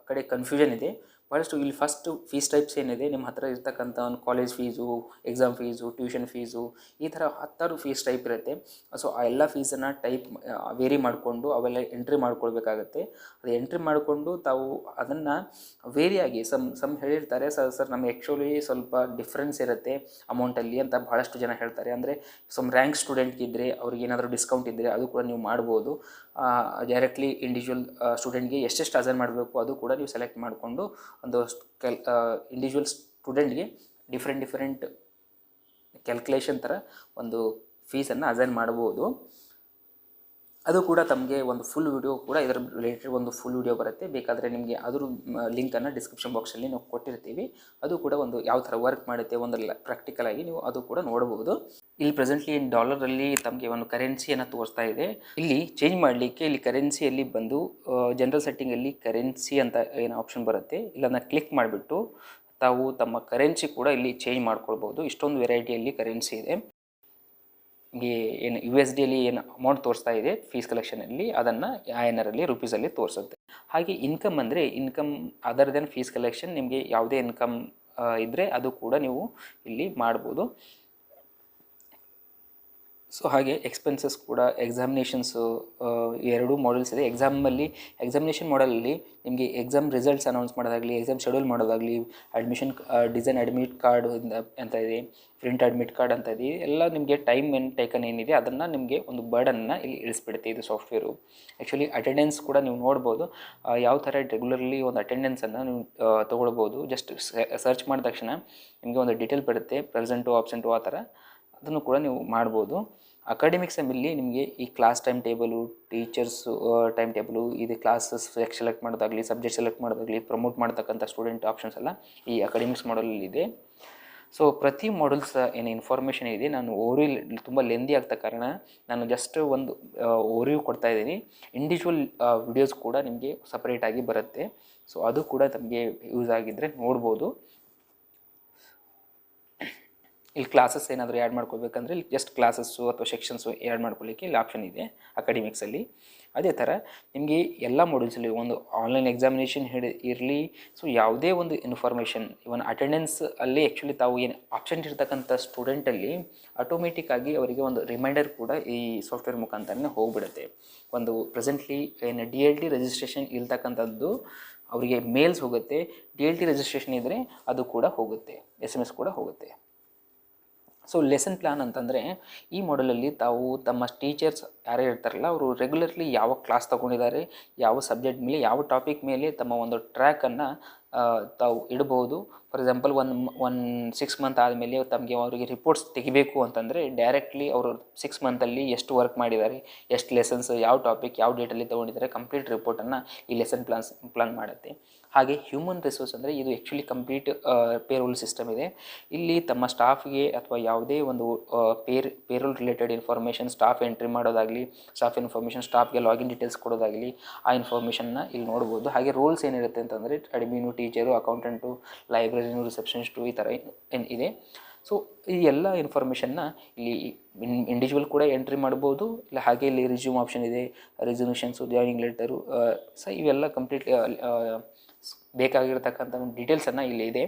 ಕಡೆ ಕನ್ಫ್ಯೂಷನ್ ಇದೆ. ಭಾಳಷ್ಟು ಇಲ್ಲಿ ಫಸ್ಟ್ ಫೀಸ್ ಟೈಪ್ಸ್ ಏನಿದೆ, ನಿಮ್ಮ ಹತ್ರ ಇರ್ತಕ್ಕಂಥ ಒಂದು college fees, exam fees, tuition fees, ಈ ಥರ 10 ಫೀಸ್ ಟೈಪ್ ಇರುತ್ತೆ. ಸೊ ಆ ಎಲ್ಲ ಫೀಸನ್ನು ಟೈಪ್ ವೇರಿ ಮಾಡಿಕೊಂಡು ಅವೆಲ್ಲ ಎಂಟ್ರಿ ಮಾಡ್ಕೊಳ್ಬೇಕಾಗತ್ತೆ. ಅದು ಎಂಟ್ರಿ ಮಾಡಿಕೊಂಡು ತಾವು ಅದನ್ನು ವೇರಿಯಾಗಿ ಸಮ್ ಹೇಳಿರ್ತಾರೆ, ಸರ್ ನಮಗೆ ಆ್ಯಕ್ಚುಲಿ ಸ್ವಲ್ಪ ಡಿಫ್ರೆನ್ಸ್ ಇರುತ್ತೆ ಅಮೌಂಟಲ್ಲಿ ಅಂತ ಭಾಳಷ್ಟು ಜನ ಹೇಳ್ತಾರೆ. ಅಂದರೆ ರ್ಯಾಂಕ್ ಸ್ಟೂಡೆಂಟ್ಗಿದ್ದರೆ ಅವ್ರಿಗೆ ಏನಾದರೂ ಡಿಸ್ಕೌಂಟ್ ಇದ್ದರೆ ಅದು ಕೂಡ ನೀವು ಮಾಡ್ಬೋದು. ಡೈರೆಕ್ಟ್ಲಿ ಇಂಡಿವಿಜುವಲ್ ಸ್ಟೂಡೆಂಟ್ಗೆ ಎಷ್ಟೆಷ್ಟು ಅಸೈನ್ ಮಾಡಬೇಕು ಅದು ಕೂಡ ನೀವು ಸೆಲೆಕ್ಟ್ ಮಾಡಿಕೊಂಡು ಒಂದು ಇಂಡಿವಿಜುವಲ್ ಸ್ಟೂಡೆಂಟ್ಗೆ ಡಿಫ್ರೆಂಟ್ ಕ್ಯಾಲ್ಕುಲೇಷನ್ ಥರ ಒಂದು ಫೀಸನ್ನು ಅಸೈನ್ ಮಾಡ್ಬೋದು. ಅದು ಕೂಡ ತಮಗೆ ಒಂದು ಫುಲ್ ವಿಡಿಯೋ ಕೂಡ ಇದರ ರಿಲೇಟೆಡ್ ಒಂದು ಫುಲ್ ವಿಡಿಯೋ ಬರುತ್ತೆ. ಬೇಕಾದರೆ ನಿಮಗೆ ಅದ್ರ ಲಿಂಕನ್ನು ಡಿಸ್ಕ್ರಿಪ್ಷನ್ ಬಾಕ್ಸಲ್ಲಿ ನಾವು ಕೊಟ್ಟಿರ್ತೀವಿ. ಅದು ಕೂಡ ಒಂದು ಯಾವ ಥರ ವರ್ಕ್ ಮಾಡುತ್ತೆ ಒಂದು ಪ್ರಾಕ್ಟಿಕಲ್ ಆಗಿ ನೀವು ಅದು ಕೂಡ ನೋಡಬಹುದು. ಇಲ್ಲಿ ಪ್ರೆಸೆಂಟ್ಲಿ ಡಾಲರಲ್ಲಿ ತಮಗೆ ಒಂದು ಕರೆನ್ಸಿಯನ್ನು ತೋರಿಸ್ತಾ ಇದೆ. ಇಲ್ಲಿ ಚೇಂಜ್ ಮಾಡಲಿಕ್ಕೆ ಇಲ್ಲಿ ಕರೆನ್ಸಿಯಲ್ಲಿ ಬಂದು ಜನರಲ್ ಸೆಟ್ಟಿಂಗಲ್ಲಿ ಕರೆನ್ಸಿ ಅಂತ ಏನು ಆಪ್ಷನ್ ಬರುತ್ತೆ, ಇಲ್ಲನ್ನು ಕ್ಲಿಕ್ ಮಾಡಿಬಿಟ್ಟು ತಾವು ತಮ್ಮ ಕರೆನ್ಸಿ ಕೂಡ ಇಲ್ಲಿ ಚೇಂಜ್ ಮಾಡ್ಕೊಳ್ಬೋದು. ಇಷ್ಟೊಂದು ವೆರೈಟಿಯಲ್ಲಿ ಕರೆನ್ಸಿ ಇದೆ. ನಿಮಗೆ ಏನು USDಯಲ್ಲಿ ಏನು ಅಮೌಂಟ್ ತೋರಿಸ್ತಾ ಇದೆ ಫೀಸ್ ಕಲೆಕ್ಷನಲ್ಲಿ, ಅದನ್ನು INR ರುಪೀಸಲ್ಲಿ ತೋರಿಸುತ್ತೆ. ಹಾಗೆ ಇನ್ಕಮ್ ಅಂದರೆ income other than fees collection, ನಿಮಗೆ ಯಾವುದೇ ಇನ್ಕಮ್ ಇದ್ದರೆ ಅದು ಕೂಡ ನೀವು ಇಲ್ಲಿ ಮಾಡ್ಬೋದು. ಸೊ ಹಾಗೆ ಎಕ್ಸ್ಪೆನ್ಸಸ್ ಕೂಡ, ಎಕ್ಸಾಮಿನೇಷನ್ಸು ಎರಡು ಮಾಡೆಲ್ಸ್ ಇದೆ. ಎಕ್ಸಾಮಿನೇಷನ್ ಮಾಡೆಲಲ್ಲಿ ನಿಮಗೆ ಎಕ್ಸಾಮ್ ರಿಸಲ್ಟ್ಸ್ ಅನೌನ್ಸ್ ಮಾಡೋದಾಗಲಿ, ಎಕ್ಸಾಮ್ ಶೆಡ್ಯೂಲ್ ಮಾಡೋದಾಗಲಿ, ಅಡ್ಮಿಷನ್ ಡಿಸೈನ್ ಅಡ್ಮಿಟ್ ಕಾರ್ಡ್ ಅಂತ ಇದೆ, ಪ್ರಿಂಟ್ ಅಡ್ಮಿಟ್ ಕಾರ್ಡ್ ಅಂತ ಇದೆ, ಎಲ್ಲ ನಿಮಗೆ ಟೈಮ್ ಟೇಕನ್ ಏನಿದೆ ಅದನ್ನು ನಿಮಗೆ ಒಂದು ಬರ್ಡನ್ನು ಇಲ್ಲಿ ಇಳಿಸ್ಬಿಡುತ್ತೆ ಇದು ಸಾಫ್ಟ್ವೇರು. ಆ್ಯಕ್ಚುಲಿ ಅಟೆಂಡೆನ್ಸ್ ಕೂಡ ನೀವು ನೋಡ್ಬೋದು, ಯಾವ ಥರ ರೆಗ್ಯುಲರ್ಲಿ ಒಂದು ಅಟೆಂಡೆನ್ಸನ್ನು ನೀವು ತೊಗೊಳ್ಬೋದು. ಜಸ್ಟ್ ಸರ್ಚ್ ಮಾಡಿದ ತಕ್ಷಣ ನಿಮಗೆ ಒಂದು ಡೀಟೇಲ್ ಬರುತ್ತೆ, ಪ್ರೆಸೆಂಟು ಆಬ್ಸೆಂಟು ಆ ಥರ, ಅದನ್ನು ಕೂಡ ನೀವು ಮಾಡ್ಬೋದು. ಅಕಾಡೆಮಿಕ್ ಸೆಮ್ಮಲ್ಲಿ ನಿಮಗೆ ಈ class time table, teachers time table, ಇದು ಕ್ಲಾಸಸ್ ಸೆಲೆಕ್ಟ್ ಮಾಡೋದಾಗಲಿ, ಸಬ್ಜೆಕ್ಟ್ ಸೆಲೆಕ್ಟ್ ಮಾಡೋದಾಗಲಿ, ಪ್ರಮೋಟ್ ಮಾಡ್ತಕ್ಕಂಥ ಸ್ಟೂಡೆಂಟ್ ಆಪ್ಷನ್ಸ್ ಎಲ್ಲ ಈ ಅಕಾಡೆಮಿಕ್ಸ್ ಮಾಡಲಲ್ಲಿದೆ. ಸೊ ಪ್ರತಿ ಮಾಡಲ್ಸ್ ಏನು ಇನ್ಫಾರ್ಮೇಷನ್ ಇದೆ, ನಾನು ಓರಿವ್ ತುಂಬ ಲೆಂದಿ ಆಗ್ತ ಕಾರಣ ನಾನು ಜಸ್ಟ್ ಒಂದು ಓರಿವ್ ಕೊಡ್ತಾ ಇದ್ದೀನಿ. ಇಂಡಿವಿಜುವಲ್ ವಿಡಿಯೋಸ್ ಕೂಡ ನಿಮಗೆ ಸಪ್ರೇಟಾಗಿ ಬರುತ್ತೆ. ಸೊ ಅದು ಕೂಡ ನಮಗೆ ಯೂಸ್ ಆಗಿದ್ದರೆ ನೋಡ್ಬೋದು. ಇಲ್ಲಿ ಕ್ಲಾಸಸ್ ಏನಾದರೂ ಆ್ಯಡ್ ಮಾಡ್ಕೋಬೇಕಂದ್ರೆ ಇಲ್ಲಿ ಜಸ್ಟ್ ಕ್ಲಾಸಸ್ಸು ಅಥವಾ ಸೆಕ್ಷನ್ಸು ಆ್ಯಡ್ ಮಾಡ್ಕೊಳ್ಳಿಕ್ಕೆ ಇಲ್ಲಿ ಆಪ್ಷನ್ ಇದೆ ಅಕಾಡೆಮಿಕ್ಸಲ್ಲಿ. ಅದೇ ಥರ ನಿಮಗೆ ಎಲ್ಲ ಮಾಡ್ಯೂಲ್ಸಲ್ಲಿ ಒಂದು ಆನ್ಲೈನ್ ಎಕ್ಸಾಮಿನೇಷನ್ ಇರಲಿ, ಸೊ ಯಾವುದೇ ಒಂದು ಇನ್ಫಾರ್ಮೇಷನ್, ಇವನ್ ಅಟೆಂಡೆನ್ಸ್ ಅಲ್ಲಿ ಆ್ಯಕ್ಚುಲಿ ತಾವು ಏನು ಆಬ್ಸೆಂಟ್ ಇರ್ತಕ್ಕಂಥ ಸ್ಟೂಡೆಂಟಲ್ಲಿ ಆಟೋಮೆಟಿಕ್ಕಾಗಿ ಅವರಿಗೆ ಒಂದು ರಿಮೈಂಡರ್ ಕೂಡ ಈ ಸಾಫ್ಟ್ವೇರ್ ಮುಖಾಂತರನೇ ಹೋಗಿಬಿಡುತ್ತೆ. ಒಂದು ಪ್ರೆಸೆಂಟ್ಲಿ ಏನು DLT ರಿಜಿಸ್ಟ್ರೇಷನ್ ಇರ್ತಕ್ಕಂಥದ್ದು ಅವರಿಗೆ ಮೇಲ್ಸ್ ಹೋಗುತ್ತೆ, DLT ರಿಜಿಸ್ಟ್ರೇಷನ್ ಇದ್ದರೆ ಅದು ಕೂಡ ಹೋಗುತ್ತೆ, SMS ಕೂಡ ಹೋಗುತ್ತೆ. ಸೊ ಲೆಸನ್ ಪ್ಲ್ಯಾನ್ ಅಂತಂದರೆ ಈ ಮಾಡಲಲ್ಲಿ ತಾವು ತಮ್ಮ ಟೀಚರ್ಸ್ ಯಾರೇ ಇರ್ತಾರಲ್ಲ ಅವರು ರೆಗ್ಯುಲರ್ಲಿ ಯಾವ ಕ್ಲಾಸ್ ತೊಗೊಂಡಿದ್ದಾರೆ, ಯಾವ ಸಬ್ಜೆಕ್ಟ್ ಮೇಲೆ, ಯಾವ ಟಾಪಿಕ್ ಮೇಲೆ ತಮ್ಮ ಒಂದು ಟ್ರ್ಯಾಕನ್ನು ತಾವು ಇಡ್ಬೋದು. ಫಾರ್ ಎಕ್ಸಾಂಪಲ್ ಒನ್ 6 ಮಂತ್ ಆದಮೇಲೆ ತಮಗೆ ಅವರಿಗೆ ರಿಪೋರ್ಟ್ಸ್ ತೆಗಿಬೇಕು ಅಂತಂದರೆ ಡೈರೆಕ್ಟ್ಲಿ ಅವರು 6 ಮಂತಲ್ಲಿ ಎಷ್ಟು ವರ್ಕ್ ಮಾಡಿದ್ದಾರೆ, ಎಷ್ಟು ಲೆಸನ್ಸ್, ಯಾವ ಟಾಪಿಕ್ ಯಾವ ಡೇಟಲ್ಲಿ ತೊಗೊಂಡಿದ್ದಾರೆ, ಕಂಪ್ಲೀಟ್ ರಿಪೋರ್ಟನ್ನು ಈ ಲೆಸನ್ ಪ್ಲಾನ್ ಮಾಡುತ್ತೆ. ಹಾಗೆ ಹ್ಯೂಮನ್ ರಿಸೋರ್ಸ್ ಅಂದರೆ ಇದು ಆ್ಯಕ್ಚುಲಿ ಕಂಪ್ಲೀಟ್ ಪೇರೋಲ್ ಸಿಸ್ಟಮ್ ಇದೆ. ಇಲ್ಲಿ ತಮ್ಮ ಸ್ಟಾಫ್ಗೆ ಅಥವಾ ಯಾವುದೇ ಒಂದು payroll related information, staff entry ಮಾಡೋದಾಗಲಿ, ಸ್ಟಾಫ್ ಇನ್ಫಾರ್ಮೇಷನ್, ಸ್ಟಾಫ್ಗೆ ಲಾಗಿನ್ ಡೀಟೇಲ್ಸ್ ಕೊಡೋದಾಗಲಿ, ಆ ಇನ್ಫಾರ್ಮೇಷನ್ನ ಇಲ್ಲಿ ನೋಡ್ಬೋದು. ಹಾಗೆ ರೋಲ್ಸ್ ಏನಿರುತ್ತೆ ಅಂತಂದರೆ ಅಡ್ಮಿನು, ಟೀಚರು, ಅಕೌಂಟೆಂಟು, ಲೈಬ್ರರಿನು, ರಿಸೆಪ್ಷನಿಸ್ಟು, ಈ ಥರ ಇದೆ. ಸೊ ಈ ಎಲ್ಲ ಇನ್ಫಾರ್ಮೇಷನ್ನ ಇಲ್ಲಿ ಇಂಡಿವಿಜುವಲ್ ಕೂಡ ಎಂಟ್ರಿ ಮಾಡ್ಬೋದು. ಇಲ್ಲ ಹಾಗೆ ಇಲ್ಲಿ ರಿಸ್ಯೂಮ್ ಆಪ್ಷನ್ ಇದೆ, ರೆಸಲ್ಯೂಷನ್ಸು, ಜಾಯ್ನಿಂಗ್ ಲೆಟರು, ಸೊ ಇವೆಲ್ಲ ಕಂಪ್ಲೀಟ್ ಬೇಕಾಗಿರ್ತಕ್ಕಂಥ ಒಂದು ಡೀಟೇಲ್ಸನ್ನು ಇಲ್ಲಿ ಇದೆ.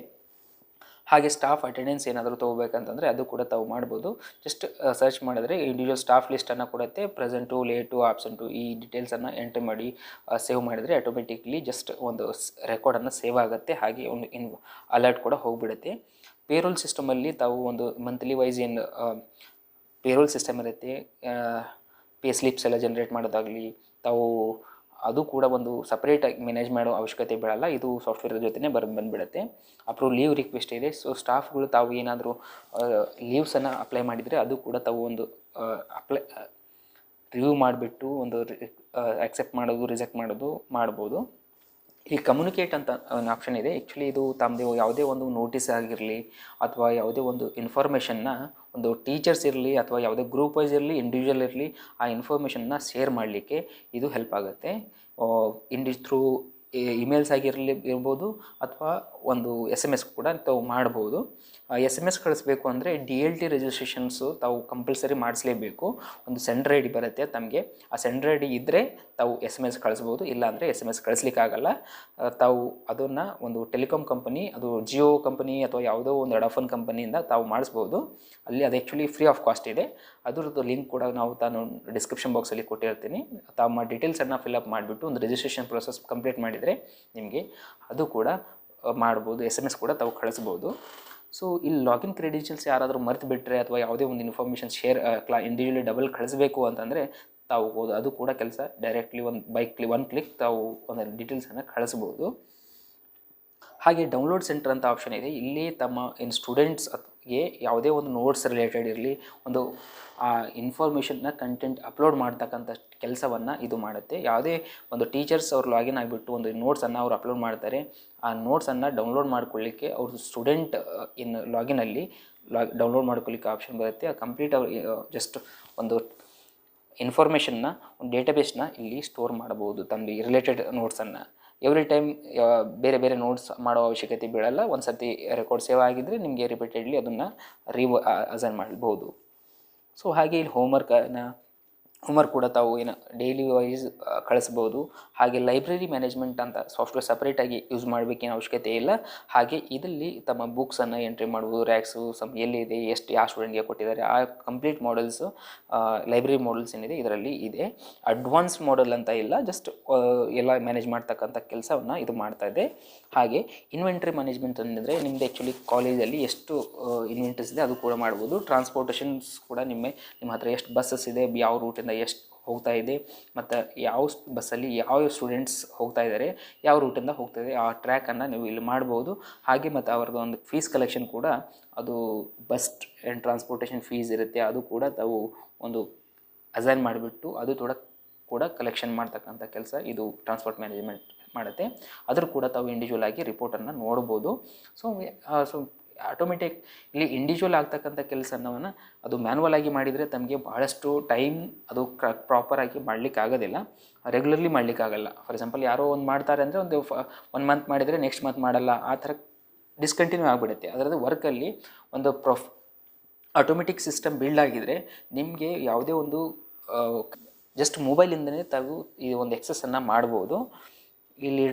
ಹಾಗೆ ಸ್ಟಾಫ್ ಅಟೆಂಡೆನ್ಸ್ ಏನಾದರೂ ತೊಗೋಬೇಕಂತಂದರೆ ಅದು ಕೂಡ ತಾವು ಮಾಡ್ಬೋದು. ಜಸ್ಟ್ ಸರ್ಚ್ ಮಾಡಿದ್ರೆ ಇಂಡಿವಿಜುವಲ್ ಸ್ಟಾಫ್ ಲಿಸ್ಟನ್ನು ಕೊಡುತ್ತೆ. ಪ್ರೆಸೆಂಟು, ಲೇಟು, ಆಬ್ಸೆಂಟು ಈ ಡೀಟೇಲ್ಸನ್ನು ಎಂಟ್ರಿ ಮಾಡಿ ಸೇವ್ ಮಾಡಿದರೆ ಆಟೋಮೆಟಿಕ್ಲಿ ಜಸ್ಟ್ ಒಂದು ರೆಕಾರ್ಡನ್ನು ಸೇವ್ ಆಗುತ್ತೆ. ಹಾಗೆ ಒಂದು ಅಲರ್ಟ್ ಕೂಡ ಹೋಗಿಬಿಡುತ್ತೆ. ಪೇರೋಲ್ ಸಿಸ್ಟಮಲ್ಲಿ ತಾವು ಒಂದು ಮಂತ್ಲಿ ವೈಸ್ ಏನು ಪೇರೋಲ್ ಸಿಸ್ಟಮ್ ಇರುತ್ತೆ, ಪೇ ಸ್ಲಿಪ್ಸ್ ಎಲ್ಲ ಜನ್ರೇಟ್ ಮಾಡೋದಾಗಲಿ, ತಾವು ಅದು ಕೂಡ ಒಂದು ಸಪ್ರೇಟಾಗಿ ಮ್ಯಾನೇಜ್ ಮಾಡೋ ಅವಶ್ಯಕತೆ ಬೀಳಲ್ಲ. ಇದು ಸಾಫ್ಟ್ವೇರ್ ಜೊತೆನೇ ಬಂದುಬಿಡುತ್ತೆ. ಅಪ್ರೂವ್ ಲೀವ್ ರಿಕ್ವೆಸ್ಟ್ ಇದೆ. ಸೊ ಸ್ಟಾಫ್ಗಳು ತಾವು ಏನಾದರೂ ಲೀವ್ಸನ್ನು ಅಪ್ಲೈ ಮಾಡಿದರೆ ಅದು ಕೂಡ ತಾವು ಒಂದು ರಿವ್ಯೂ ಮಾಡಿಬಿಟ್ಟು ಒಂದು ಅಕ್ಸೆಪ್ಟ್ ಮಾಡೋದು, ರಿಜೆಕ್ಟ್ ಮಾಡೋದು ಮಾಡ್ಬೋದು. ಈ ಕಮ್ಯುನಿಕೇಟ್ ಅಂತ ಒಂದು ಆಪ್ಷನ್ ಇದೆ. ಆ್ಯಕ್ಚುಲಿ ಇದು ತಮ್ಮದು ಯಾವುದೇ ಒಂದು ನೋಟಿಸ್ ಆಗಿರಲಿ ಅಥವಾ ಯಾವುದೇ ಒಂದು ಇನ್ಫಾರ್ಮೇಷನ್ನ ಒಂದು ಟೀಚರ್ಸ್ ಇರಲಿ ಅಥವಾ ಯಾವುದೇ ಗ್ರೂಪ್ ವೈಸ್ ಇರಲಿ ಇಂಡಿವಿಜುವಲ್ ಇರಲಿ ಆ ಇನ್ಫಾರ್ಮೇಷನ್ನ ಶೇರ್ ಮಾಡಲಿಕ್ಕೆ ಇದು ಹೆಲ್ಪ್ ಆಗುತ್ತೆ. ಥ್ರೂ ಇಮೇಲ್ಸ್ ಇರ್ಬೋದು ಅಥವಾ ಒಂದು SMS ಕೂಡ ತಾವು ಮಾಡ್ಬೋದು. SMS ಕಳಿಸ್ಬೇಕು ಅಂದರೆ DLT ರಿಜಿಸ್ಟ್ರೇಷನ್ಸು ತಾವು ಕಂಪಲ್ಸರಿ ಮಾಡಿಸ್ಲೇಬೇಕು. ಒಂದು ಸೆಂಡರ್ ID ಬರುತ್ತೆ ತಮಗೆ, ಆ ಸೆಂಡರ್ ID ಇದ್ದರೆ ತಾವು SMS ಕಳಿಸ್ಬೋದು, ಇಲ್ಲಾಂದರೆ SMS ಕಳಿಸ್ಲಿಕ್ಕಾಗಲ್ಲ. ತಾವು ಅದನ್ನು ಒಂದು ಟೆಲಿಕಾಮ್ ಕಂಪನಿ, ಅದು ಜಿಯೋ ಕಂಪನಿ ಅಥವಾ ಯಾವುದೋ ಒಂದು ವೊಡಾಫೋನ್ ಕಂಪನಿಯಿಂದ ತಾವು ಮಾಡಿಸ್ಬೋದು. ಅಲ್ಲಿ ಅದು ಆ್ಯಕ್ಚುಲಿ ಫ್ರೀ ಆಫ್ ಕಾಸ್ಟ್ ಇದೆ. ಅದರದ್ದು ಲಿಂಕ್ ಕೂಡ ನಾನು ಡಿಸ್ಕ್ರಿಪ್ಷನ್ ಬಾಕ್ಸಲ್ಲಿ ಕೊಟ್ಟಿರ್ತೀನಿ. ತಮ್ಮ ಡೀಟೇಲ್ಸನ್ನು ಫಿಲಪ್ ಮಾಡಿಬಿಟ್ಟು ಒಂದು ರಿಜಿಸ್ಟ್ರೇಷನ್ ಪ್ರೊಸೆಸ್ ಕಂಪ್ಲೀಟ್ ಮಾಡಿದರೆ ನಿಮಗೆ ಅದು ಕೂಡ ಮಾಡ್ಬೋದು. SMS ಕೂಡ ತಾವು ಕಳಿಸ್ಬೋದು. ಸೊ ಇಲ್ಲಿ ಲಾಗಿನ್ ಕ್ರೆಡೆನ್ಷಿಯಲ್ಸ್ ಯಾರಾದರೂ ಮರೆತು ಬಿಟ್ಟರೆ ಅಥವಾ ಯಾವುದೇ ಒಂದು ಇನ್ಫಾರ್ಮೇಷನ್ ಇಂಡಿವಿಜುವಲಿ ಡಬಲ್ ಕಳಿಸ್ಬೇಕು ಅಂತಂದರೆ ತಾವು ಹೋದು ಅದು ಕೂಡ ಕೆಲಸ ಡೈರೆಕ್ಟ್ಲಿ ಒಂದು ಕ್ಲಿಕ್ ತಾವು ಒಂದು ಡೀಟೇಲ್ಸನ್ನು ಕಳಿಸ್ಬೋದು. ಹಾಗೆ ಡೌನ್ಲೋಡ್ ಸೆಂಟರ್ ಅಂತ ಆಪ್ಷನ್ ಇದೆ. ಇಲ್ಲಿ ತಮ್ಮ ಸ್ಟೂಡೆಂಟ್ಸ್ಗೆ ಯಾವುದೇ ಒಂದು ನೋಟ್ಸ್ ರಿಲೇಟೆಡ್ ಇರಲಿ, ಒಂದು ಆ ಇನ್ಫಾರ್ಮೇಷನ್ನ ಕಂಟೆಂಟ್ ಅಪ್ಲೋಡ್ ಮಾಡ್ತಕ್ಕಂಥ ಕೆಲಸವನ್ನು ಇದು ಮಾಡುತ್ತೆ. ಯಾವುದೇ ಒಂದು ಟೀಚರ್ಸ್ ಅವ್ರು ಲಾಗಿನ್ ಆಗಿಬಿಟ್ಟು ಒಂದು ನೋಟ್ಸನ್ನು ಅವ್ರು ಅಪ್ಲೋಡ್ ಮಾಡ್ತಾರೆ, ಆ ನೋಟ್ಸನ್ನು ಡೌನ್ಲೋಡ್ ಮಾಡ್ಕೊಳ್ಳಿಕ್ಕೆ ಅವ್ರ ಸ್ಟೂಡೆಂಟ್ ಲಾಗಿನಲ್ಲಿ ಡೌನ್ಲೋಡ್ ಮಾಡ್ಕೊಳ್ಳಿಕ್ಕೆ ಆಪ್ಷನ್ ಬರುತ್ತೆ. ಆ ಕಂಪ್ಲೀಟ್ ಅವ್ರು ಜಸ್ಟ್ ಒಂದು ಇನ್ಫಾರ್ಮೇಷನ್ನ ಒಂದು ಡೇಟಾಬೇಸ್ನ ಇಲ್ಲಿ ಸ್ಟೋರ್ ಮಾಡಬಹುದು. ತಮ್ಮ ರಿಲೇಟೆಡ್ ನೋಟ್ಸನ್ನು ಎವ್ರಿ ಟೈಮ್ ಬೇರೆ ಬೇರೆ ನೋಟ್ಸ್ ಮಾಡೋ ಅವಶ್ಯಕತೆ ಬೀಳಲ್ಲ. ಒಂದು ಸರ್ತಿ ರೆಕಾರ್ಡ್ ಸೇವ್ ಆಗಿದ್ದರೆ ನಿಮಗೆ ರಿಪೀಟೆಡ್ಲಿ ಅದನ್ನು ಅಸೈನ್ ಮಾಡ್ಬೋದು. ಸೊ ಹಾಗೆ ಇಲ್ಲಿ ಹೋಮ್ವರ್ಕ್ ಕೂಡ ತಾವು ಡೈಲಿ ವೈಸ್ ಕಳಿಸ್ಬೋದು. ಹಾಗೆ ಲೈಬ್ರರಿ ಮ್ಯಾನೇಜ್ಮೆಂಟ್ ಅಂತ ಸಾಫ್ಟ್ವೇರ್ ಸಪ್ರೇಟಾಗಿ ಯೂಸ್ ಮಾಡಬೇಕೇನು ಅವಶ್ಯಕತೆ ಇಲ್ಲ. ಹಾಗೆ ಇದರಲ್ಲಿ ತಮ್ಮ ಬುಕ್ಸನ್ನು ಎಂಟ್ರಿ ಮಾಡ್ಬೋದು, ರ್ಯಾಕ್ಸು ಎಲ್ಲಿದೆ, ಎಷ್ಟು ಯಾವ ಸ್ಟೂಡೆಂಟ್ಗೆ ಕೊಟ್ಟಿದ್ದಾರೆ, ಆ ಕಂಪ್ಲೀಟ್ ಮಾಡೆಲ್ಸು ಲೈಬ್ರರಿ ಮಾಡೆಲ್ಸ್ ಏನಿದೆ ಇದರಲ್ಲಿ ಇದೆ. ಅಡ್ವಾನ್ಸ್ ಮಾಡೆಲ್ ಅಂತ ಇಲ್ಲ, ಜಸ್ಟ್ ಎಲ್ಲ ಮ್ಯಾನೇಜ್ ಮಾಡ್ತಕ್ಕಂಥ ಕೆಲಸವನ್ನು ಇದು ಮಾಡ್ತಾ ಇದೆ. ಹಾಗೆ ಇನ್ವೆಂಟ್ರಿ ಮ್ಯಾನೇಜ್ಮೆಂಟ್ ಅಂದರೆ ನಿಮ್ಮದು ಆ್ಯಕ್ಚುಲಿ ಕಾಲೇಜಲ್ಲಿ ಎಷ್ಟು ಇನ್ವೆಂಟ್ರೀಸ್ ಇದೆ ಅದು ಕೂಡ ಮಾಡ್ಬೋದು. ಟ್ರಾನ್ಸ್ಪೋರ್ಟೇಷನ್ಸ್ ಕೂಡ ನಿಮ್ಮ ಹತ್ರ ಎಷ್ಟು ಬಸ್ಸಸ್ ಇದೆ, ಯಾವ ರೂಟಿಂದ ಎಷ್ಟು ಹೋಗ್ತಾ ಇದೆ, ಮತ್ತು ಯಾವ ಬಸ್ಸಲ್ಲಿ ಯಾವ ಸ್ಟೂಡೆಂಟ್ಸ್ ಹೋಗ್ತಾ ಇದ್ದಾರೆ, ಯಾವ ರೂಟಿಂದ ಹೋಗ್ತಾ ಇದೆ, ಆ ಟ್ರ್ಯಾಕನ್ನು ನೀವು ಇಲ್ಲಿ ಮಾಡ್ಬೋದು. ಹಾಗೆ ಮತ್ತು ಅವ್ರದ್ದು ಒಂದು ಫೀಸ್ ಕಲೆಕ್ಷನ್ ಕೂಡ, ಅದು ಬಸ್ ಆ್ಯಂಡ್ ಟ್ರಾನ್ಸ್ಪೋರ್ಟೇಷನ್ ಫೀಸ್ ಇರುತ್ತೆ, ಅದು ಕೂಡ ತಾವು ಒಂದು ಅಸೈನ್ ಮಾಡಿಬಿಟ್ಟು ಅದು ಕೂಡ ಕಲೆಕ್ಷನ್ ಮಾಡ್ತಕ್ಕಂಥ ಕೆಲಸ ಇದು ಟ್ರಾನ್ಸ್ಪೋರ್ಟ್ ಮ್ಯಾನೇಜ್ಮೆಂಟ್ ಮಾಡುತ್ತೆ. ಅದ್ರ ಕೂಡ ತಾವು ಇಂಡಿವಿಜುವಲ್ ಆಗಿ ರಿಪೋರ್ಟನ್ನು ನೋಡ್ಬೋದು. ಸೊ ಆಟೋಮೆಟಿಕ್ ಇಲ್ಲಿ ಇಂಡಿವಿಜುವಲ್ ಆಗ್ತಕ್ಕಂಥ ಕೆಲಸವನ್ನು ಅದು ಮ್ಯಾನ್ಯಲ್ ಆಗಿ ಮಾಡಿದರೆ ತಮಗೆ ಬಹಳಷ್ಟು ಟೈಮ್ ಅದು ಪ್ರಾಪರಾಗಿ ಮಾಡಲಿಕ್ಕಾಗೋದಿಲ್ಲ, ರೆಗ್ಯುಲರ್ಲಿ ಮಾಡಲಿಕ್ಕಾಗಲ್ಲ. ಫಾರ್ ಎಕ್ಸಾಂಪಲ್ ಯಾರೋ ಒಂದು ಮಾಡ್ತಾರೆ ಅಂದರೆ ಒಂದು ಮಂತ್ ಮಾಡಿದರೆ ನೆಕ್ಸ್ಟ್ ಮಂತ್ ಮಾಡಲ್ಲ, ಆ ಥರ ಡಿಸ್ಕಂಟಿನ್ಯೂ ಆಗಿಬಿಡುತ್ತೆ. ಅದರದ್ದು ವರ್ಕಲ್ಲಿ ಒಂದು ಆಟೋಮೆಟಿಕ್ ಸಿಸ್ಟಮ್ ಬಿಲ್ಡ್ ಆಗಿದರೆ ನಿಮಗೆ ಯಾವುದೇ ಒಂದು ಜಸ್ಟ್ ಮೊಬೈಲಿಂದನೇ ತಾವು ಈ ಒಂದು ಎಕ್ಸಸನ್ನು ಮಾಡ್ಬೋದು. ಇಲ್ಲಿ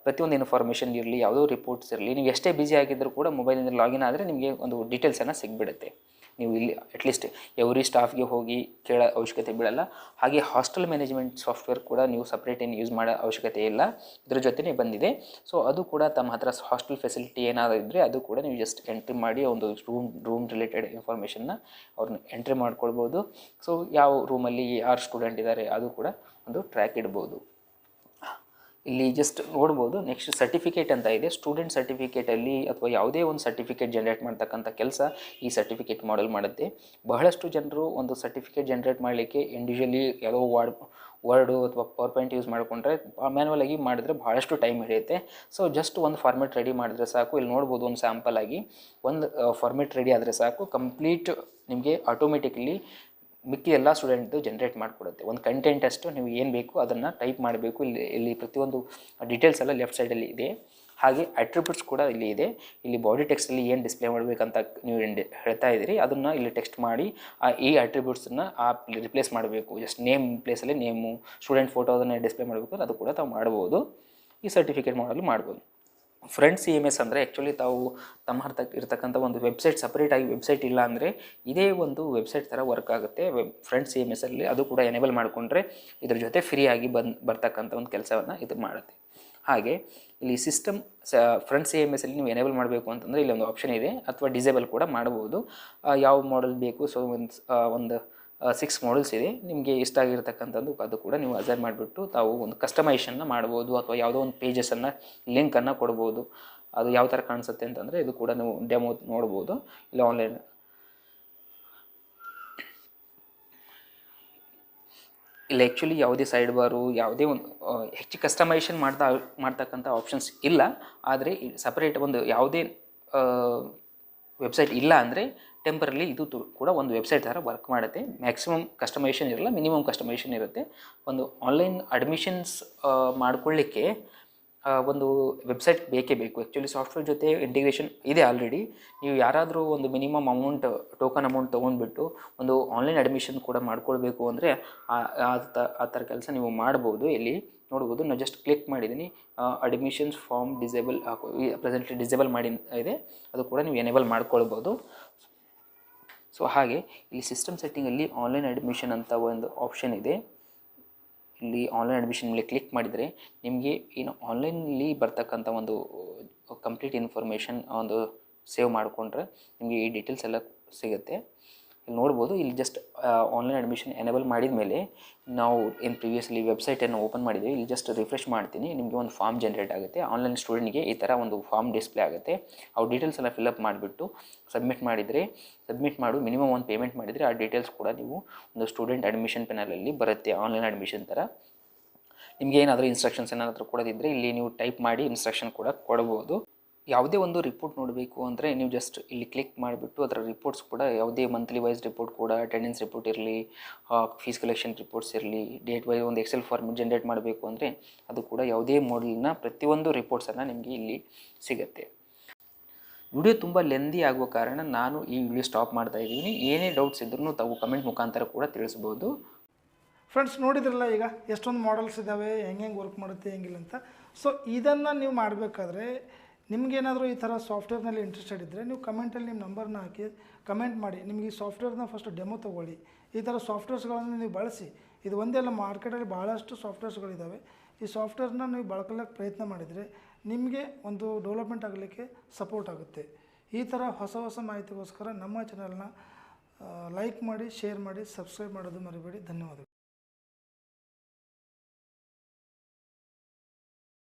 ಪ್ರತಿಯೊಂದು ಇನ್ಫಾರ್ಮೇಷನ್ ಇರಲಿ, ಯಾವುದೋ ರಿಪೋರ್ಟ್ಸ್ ಇರಲಿ, ನೀವು ಎಷ್ಟೇ ಬ್ಯುಸಿ ಆಗಿದ್ದರೂ ಕೂಡ ಮೊಬೈಲಿಂದ ಲಾಗಿನ್ ಆದರೆ ನಿಮಗೆ ಒಂದು ಡೀಟೇಲ್ಸನ್ನು ಸಿಗ್ಬಿಡುತ್ತೆ. ನೀವು ಇಲ್ಲಿ ಅಟ್ಲೀಸ್ಟ್ ಎವ್ರಿ ಸ್ಟಾಫ್ಗೆ ಹೋಗಿ ಕೇಳೋ ಅವಶ್ಯಕತೆ ಬೀಳಲ್ಲ. ಹಾಗೆ ಹಾಸ್ಟೆಲ್ ಮ್ಯಾನೇಜ್ಮೆಂಟ್ ಸಾಫ್ಟ್ವೇರ್ ಕೂಡ ನೀವು ಸಪ್ರೇಟ್ ಏನು ಯೂಸ್ ಮಾಡೋ ಅವಶ್ಯಕತೆ ಇಲ್ಲ, ಇದ್ರ ಜೊತೆನೇ ಬಂದಿದೆ. ಸೊ ಅದು ಕೂಡ ತಮ್ಮ ಹತ್ರ ಹಾಸ್ಟೆಲ್ ಫೆಸಿಲಿಟಿ ಏನಾದರೂ ಇದ್ದರೆ ಅದು ಕೂಡ ನೀವು ಜಸ್ಟ್ ಎಂಟ್ರಿ ಮಾಡಿ ಒಂದು ರೂಮ್ ರಿಲೇಟೆಡ್ ಇನ್ಫಾರ್ಮೇಷನ್ನ ಅವ್ರನ್ನ ಎಂಟ್ರಿ ಮಾಡ್ಕೊಳ್ಬೋದು. ಸೊ ಯಾವ ರೂಮಲ್ಲಿ ಯಾರು ಸ್ಟೂಡೆಂಟ್ ಇದ್ದಾರೆ ಅದು ಕೂಡ ಒಂದು ಟ್ರ್ಯಾಕ್ ಇಡ್ಬೋದು. ಇಲ್ಲಿ ಜಸ್ಟ್ ನೋಡ್ಬೋದು. ನೆಕ್ಸ್ಟ್ ಸರ್ಟಿಫಿಕೇಟ್ ಅಂತ ಇದೆ. ಸ್ಟೂಡೆಂಟ್ ಸರ್ಟಿಫಿಕೇಟಲ್ಲಿ ಅಥವಾ ಯಾವುದೇ ಒಂದು ಸರ್ಟಿಫಿಕೇಟ್ ಜನ್ರೇಟ್ ಮಾಡ್ತಕ್ಕಂಥ ಕೆಲಸ ಈ ಸರ್ಟಿಫಿಕೇಟ್ ಮಾಡೆಲ್ ಮಾಡುತ್ತೆ. ಬಹಳಷ್ಟು ಜನರು ಒಂದು ಸರ್ಟಿಫಿಕೇಟ್ ಜನ್ರೇಟ್ ಮಾಡಲಿಕ್ಕೆ ಇಂಡಿವಿಜುವಲಿ ಯಾವುದೋ ವರ್ಡು ಅಥವಾ ಪವರ್ ಪಾಯಿಂಟ್ ಯೂಸ್ ಮಾಡಿಕೊಂಡ್ರೆ ಮ್ಯಾನ್ಯಲ್ ಆಗಿ ಮಾಡಿದ್ರೆ ಭಾಳಷ್ಟು ಟೈಮ್ ಹಿಡಿಯುತ್ತೆ. ಸೊ ಜಸ್ಟ್ ಒಂದು ಫಾರ್ಮೆಟ್ ರೆಡಿ ಮಾಡಿದ್ರೆ ಸಾಕು. ಇಲ್ಲಿ ನೋಡ್ಬೋದು ಒಂದು ಸ್ಯಾಂಪಲ್ ಆಗಿ ಒಂದು ಫಾರ್ಮೆಟ್ ರೆಡಿ ಆದರೆ ಸಾಕು, ಕಂಪ್ಲೀಟ್ ನಿಮಗೆ ಆಟೋಮೆಟಿಕಲಿ ಮಿಕ್ಕಿ ಎಲ್ಲ ಸ್ಟೂಡೆಂಟ್ದು ಜನ್ರೇಟ್ ಮಾಡಿಕೊಡುತ್ತೆ. ಒಂದು ಕಂಟೆಂಟ್ ಅಷ್ಟು ನೀವು ಏನು ಬೇಕು ಅದನ್ನು ಟೈಪ್ ಮಾಡಬೇಕು. ಇಲ್ಲಿ ಪ್ರತಿಯೊಂದು ಡೀಟೇಲ್ಸ್ ಎಲ್ಲ ಲೆಫ್ಟ್ ಸೈಡಲ್ಲಿ ಇದೆ. ಹಾಗೆ ಅಟ್ರಿಬ್ಯೂಟ್ಸ್ ಕೂಡ ಇಲ್ಲಿ ಇದೆ. ಇಲ್ಲಿ ಬಾಡಿ ಟೆಕ್ಸ್ಟಲ್ಲಿ ಏನು ಡಿಸ್ಪ್ಲೇ ಮಾಡಬೇಕಂತ ನೀವು ಹೇಳ್ತಾ ಇದ್ದೀರಿ, ಅದನ್ನು ಇಲ್ಲಿ ಟೆಕ್ಸ್ಟ್ ಮಾಡಿ ಈ ಅಟ್ರಿಬ್ಯೂಟ್ಸನ್ನು ರಿಪ್ಲೇಸ್ ಮಾಡಬೇಕು. ಜಸ್ಟ್ ನೇಮ್ ಪ್ಲೇಸಲ್ಲಿ ನೇಮು, ಸ್ಟೂಡೆಂಟ್ ಫೋಟೋ ಅದನ್ನು ಡಿಸ್ಪ್ಲೇ ಮಾಡಬೇಕು, ಅದು ಕೂಡ ತಾವು ಮಾಡ್ಬೋದು. ಈ ಸರ್ಟಿಫಿಕೇಟ್ ಮಾಡಲು ಮಾಡ್ಬೋದು. ಫ್ರಂಟ್ CMS ಅಂದರೆ ಆ್ಯಕ್ಚುಲಿ ತಾವು ತಮ್ಮ ಇರ್ತಕ್ಕಂಥ ಒಂದು ವೆಬ್ಸೈಟ್ ಸಪ್ರೇಟಾಗಿ ವೆಬ್ಸೈಟ್ ಇಲ್ಲ ಅಂದರೆ ಇದೇ ಒಂದು ವೆಬ್ಸೈಟ್ ಥರ ವರ್ಕ್ ಆಗುತ್ತೆ. ಫ್ರಂಟ್ CMSಲ್ಲಿ ಅದು ಕೂಡ ಎನೇಬಲ್ ಮಾಡಿಕೊಂಡ್ರೆ ಇದ್ರ ಜೊತೆ ಫ್ರೀಯಾಗಿ ಬರ್ತಕ್ಕಂಥ ಒಂದು ಕೆಲಸವನ್ನು ಇದು ಮಾಡುತ್ತೆ. ಹಾಗೆ ಇಲ್ಲಿ ಫ್ರಂಟ್ CMSಲ್ಲಿ ನೀವು ಎನೇಬಲ್ ಮಾಡಬೇಕು ಅಂತಂದರೆ ಇಲ್ಲಿ ಒಂದು ಆಪ್ಷನ್ ಇದೆ, ಅಥವಾ ಡಿಸೇಬಲ್ ಕೂಡ ಮಾಡ್ಬೋದು. ಯಾವ ಮಾಡೆಲ್ ಬೇಕು, ಸೊ ಒಂದು 6 ಮಾಡೆಲ್ಸ್ ಇದೆ. ನಿಮಗೆ ಇಷ್ಟ ಆಗಿರ್ತಕ್ಕಂಥದ್ದು ಅದು ಕೂಡ ನೀವು ಅಸೈನ್ ಮಾಡಿಬಿಟ್ಟು ತಾವು ಒಂದು ಕಸ್ಟಮೈಸೇಷನ್ನ ಮಾಡ್ಬೋದು, ಅಥವಾ ಯಾವುದೋ ಒಂದು ಪೇಜಸನ್ನು ಲಿಂಕನ್ನು ಕೊಡ್ಬೋದು. ಅದು ಯಾವ ಥರ ಕಾಣಿಸುತ್ತೆ ಅಂತಂದರೆ ಇದು ಕೂಡ ನೀವು ಡೆಮೋ ನೋಡ್ಬೋದು ಇಲ್ಲ ಆನ್ಲೈನ್. ಇಲ್ಲಿ ಆ್ಯಕ್ಚುಲಿ ಯಾವುದೇ ಸೈಡ್ ಬಾರು, ಯಾವುದೇ ಒಂದು ಹೆಚ್ಚು ಕಸ್ಟಮೈಸೇಷನ್ ಮಾಡ್ತಕ್ಕಂಥ ಆಪ್ಷನ್ಸ್ ಇಲ್ಲ. ಆದರೆ ಸಪ್ರೇಟ್ ಒಂದು ಯಾವುದೇ ವೆಬ್ಸೈಟ್ ಇಲ್ಲ ಅಂದರೆ ಟೆಂಪರಲಿ ಇದು ಕೂಡ ಒಂದು ವೆಬ್ಸೈಟ್ ಥರ ವರ್ಕ್ ಮಾಡುತ್ತೆ. ಮ್ಯಾಕ್ಸಿಮಮ್ ಕಸ್ಟಮೈಸೇಷನ್ ಇರಲ್ಲ, ಮಿನಿಮಮ್ ಕಸ್ಟಮೈಸೇಷನ್ ಇರುತ್ತೆ. ಒಂದು ಆನ್ಲೈನ್ ಅಡ್ಮಿಷನ್ಸ್ ಮಾಡ್ಕೊಳ್ಳಿಕ್ಕೆ ಒಂದು ವೆಬ್ಸೈಟ್ ಬೇಕೇ ಬೇಕು. ಆ್ಯಕ್ಚುಲಿ ಸಾಫ್ಟ್ವೇರ್ ಜೊತೆ ಇಂಟಿಗ್ರೇಷನ್ ಇದೆ ಆಲ್ರೆಡಿ. ನೀವು ಯಾರಾದರೂ ಒಂದು ಮಿನಿಮಮ್ ಅಮೌಂಟ್, ಟೋಕನ್ ಅಮೌಂಟ್ ತೊಗೊಂಡ್ಬಿಟ್ಟು ಒಂದು ಆನ್ಲೈನ್ ಅಡ್ಮಿಷನ್ ಕೂಡ ಮಾಡ್ಕೊಳ್ಬೇಕು ಅಂದರೆ ಆ ಥರ ಕೆಲಸ ನೀವು ಮಾಡ್ಬೋದು. ಇಲ್ಲಿ ನೋಡ್ಬೋದು, ನಾನು ಜಸ್ಟ್ ಕ್ಲಿಕ್ ಮಾಡಿದ್ದೀನಿ. Admissions form disable presently disable ಮಾಡಿ ಇದೆ, ಅದು ಕೂಡ ನೀವು ಎನೇಬಲ್ ಮಾಡ್ಕೊಳ್ಬೋದು. ಸೊ ಹಾಗೆ ಇಲ್ಲಿ ಸಿಸ್ಟಮ್ ಸೆಟ್ಟಿಂಗಲ್ಲಿ ಆನ್ಲೈನ್ ಅಡ್ಮಿಷನ್ ಅಂತ ಒಂದು ಆಪ್ಷನ್ ಇದೆ. ಇಲ್ಲಿ ಆನ್ಲೈನ್ ಅಡ್ಮಿಷನ್ ಮೇಲೆ ಕ್ಲಿಕ್ ಮಾಡಿದರೆ ನಿಮಗೆ ಏನು ಆನ್ಲೈನಲ್ಲಿ ಬರ್ತಕ್ಕಂಥ ಒಂದು ಕಂಪ್ಲೀಟ್ ಇನ್ಫಾರ್ಮೇಷನ್ ಒಂದು ಸೇವ್ ಮಾಡಿಕೊಂಡ್ರೆ ನಿಮಗೆ ಈ ಡೀಟೇಲ್ಸ್ ಎಲ್ಲ ಸಿಗುತ್ತೆ. ಇಲ್ಲಿ ನೋಡ್ಬೋದು, ಇಲ್ಲಿ ಜಸ್ಟ್ ಆನ್ಲೈನ್ ಅಡ್ಮಿಷನ್ ಎನೇಬಲ್ ಮಾಡಿದ ಮೇಲೆ ನಾವು ಏನು ಪ್ರೀವಿಯಸ್ಲಿ ವೆಬ್ಸೈಟನ್ನು ಓಪನ್ ಮಾಡಿದ್ವಿ, ಇಲ್ಲಿ ಜಸ್ಟ್ ರಿಫ್ರೆಶ್ ಮಾಡ್ತೀನಿ. ನಿಮಗೆ ಒಂದು ಫಾರ್ಮ್ ಜನ್ರೇಟ್ ಆಗುತ್ತೆ. ಆನ್ಲೈನ್ ಸ್ಟೂಡೆಂಟ್ಗೆ ಈ ಥರ ಒಂದು ಫಾರ್ಮ್ ಡಿಸ್ಪ್ಲೇ ಆಗುತ್ತೆ. ಅವ್ರ ಡೀಟೇಲ್ಸ್ ಎಲ್ಲ ಫಿಲಪ್ ಮಾಡಿಬಿಟ್ಟು ಸಬ್ಮಿಟ್ ಮಾಡು ಮಿನಿಮಮ್ ಒಂದು ಪೇಮೆಂಟ್ ಮಾಡಿದರೆ ಆ ಡೀಟೇಲ್ಸ್ ಕೂಡ ನೀವು ಒಂದು ಸ್ಟೂಡೆಂಟ್ ಅಡ್ಮಿಷನ್ ಪೆನಲಲ್ಲಿ ಬರುತ್ತೆ. ಆನ್ಲೈನ್ ಅಡ್ಮಿಷನ್ ಥರ ನಿಮಗೆ ಏನಾದರೂ ಇನ್ಸ್ಟ್ರಕ್ಷನ್ಸ್ ಏನಾದರೂ ಕೊಡೋದಿದ್ದರೆ ಇಲ್ಲಿ ನೀವು ಟೈಪ್ ಮಾಡಿ ಇನ್ಸ್ಟ್ರಕ್ಷನ್ ಕೂಡ ಕೊಡ್ಬೋದು. ಯಾವುದೇ ಒಂದು ರಿಪೋರ್ಟ್ ನೋಡಬೇಕು ಅಂದರೆ ನೀವು ಜಸ್ಟ್ ಇಲ್ಲಿ ಕ್ಲಿಕ್ ಮಾಡಿಬಿಟ್ಟು ಅದರ ರಿಪೋರ್ಟ್ಸ್ ಕೂಡ ಯಾವುದೇ ಮಂತ್ಲಿ ವೈಸ್ ರಿಪೋರ್ಟ್ ಕೂಡ, ಅಟೆಂಡೆನ್ಸ್ ರಿಪೋರ್ಟ್ ಇರಲಿ, ಫೀಸ್ ಕಲೆಕ್ಷನ್ ರಿಪೋರ್ಟ್ಸ್ ಇರಲಿ, ಡೇಟ್ ವೈಸ್ ಒಂದು ಎಕ್ಸೆಲ್ ಫಾರ್ಮ್ ಜನ್ರೇಟ್ ಮಾಡಬೇಕು ಅಂದರೆ ಅದು ಕೂಡ ಯಾವುದೇ ಮಾಡಲ್ನ ಪ್ರತಿಯೊಂದು ರಿಪೋರ್ಟ್ಸನ್ನು ನಿಮಗೆ ಇಲ್ಲಿ ಸಿಗುತ್ತೆ. ವಿಡಿಯೋ ತುಂಬ ಲೆಂದಿ ಆಗುವ ಕಾರಣ ನಾನು ಈ ವಿಡಿಯೋ ಸ್ಟಾಪ್ ಮಾಡ್ತಾ ಇದ್ದೀನಿ. ಏನೇ ಡೌಟ್ಸ್ ಇದ್ರೂ ತಾವು ಕಮೆಂಟ್ ಮುಖಾಂತರ ಕೂಡ ತಿಳಿಸ್ಬೋದು. ಫ್ರೆಂಡ್ಸ್, ನೋಡಿದ್ರಲ್ಲ ಈಗ ಎಷ್ಟೊಂದು ಮಾಡಲ್ಸ್ ಇದ್ದಾವೆ, ಹೆಂಗೆ ವರ್ಕ್ ಮಾಡುತ್ತೆ ಹೆಂಗಿಲ್ಲ ಅಂತ. ಸೊ ಇದನ್ನು ನೀವು ಮಾಡಬೇಕಾದ್ರೆ ನಿಮಗೇನಾದರೂ ಈ ಥರ ಸಾಫ್ಟ್ವೇರ್ನಲ್ಲಿ ಇಂಟ್ರೆಸ್ಟೆಡ್ ಇದ್ದರೆ ನೀವು ಕಮೆಂಟಲ್ಲಿ ನಿಮ್ಮ ನಂಬರ್ನ ಹಾಕಿ ಕಮೆಂಟ್ ಮಾಡಿ. ನಿಮಗೆ ಈ ಸಾಫ್ಟ್ವೇರ್ನ ಫಸ್ಟ್ ಡೆಮೋ ತೊಗೊಳ್ಳಿ. ಈ ಥರ ಸಾಫ್ಟ್ವೇರ್ಸ್ಗಳನ್ನು ನೀವು ಬಳಸಿ. ಇದು ಒಂದೇ ಅಲ್ಲ, ಮಾರ್ಕೆಟಲ್ಲಿ ಭಾಳಷ್ಟು ಸಾಫ್ಟ್ವೇರ್ಸ್ಗಳಿದ್ದಾವೆ. ಈ ಸಾಫ್ಟ್ವೇರ್ನ ನೀವು ಬಳಕೊಳ್ಳೋಕ್ಕೆ ಪ್ರಯತ್ನ ಮಾಡಿದರೆ ನಿಮಗೆ ಒಂದು ಡೆವಲಪ್ಮೆಂಟ್ ಆಗಲಿಕ್ಕೆ ಸಪೋರ್ಟ್ ಆಗುತ್ತೆ. ಈ ಥರ ಹೊಸ ಮಾಹಿತಿಗೋಸ್ಕರ ನಮ್ಮ ಚಾನಲ್ನ ಲೈಕ್ ಮಾಡಿ, ಶೇರ್ ಮಾಡಿ, ಸಬ್ಸ್ಕ್ರೈಬ್ ಮಾಡೋದು ಮರಿಬೇಡಿ. ಧನ್ಯವಾದಗಳು.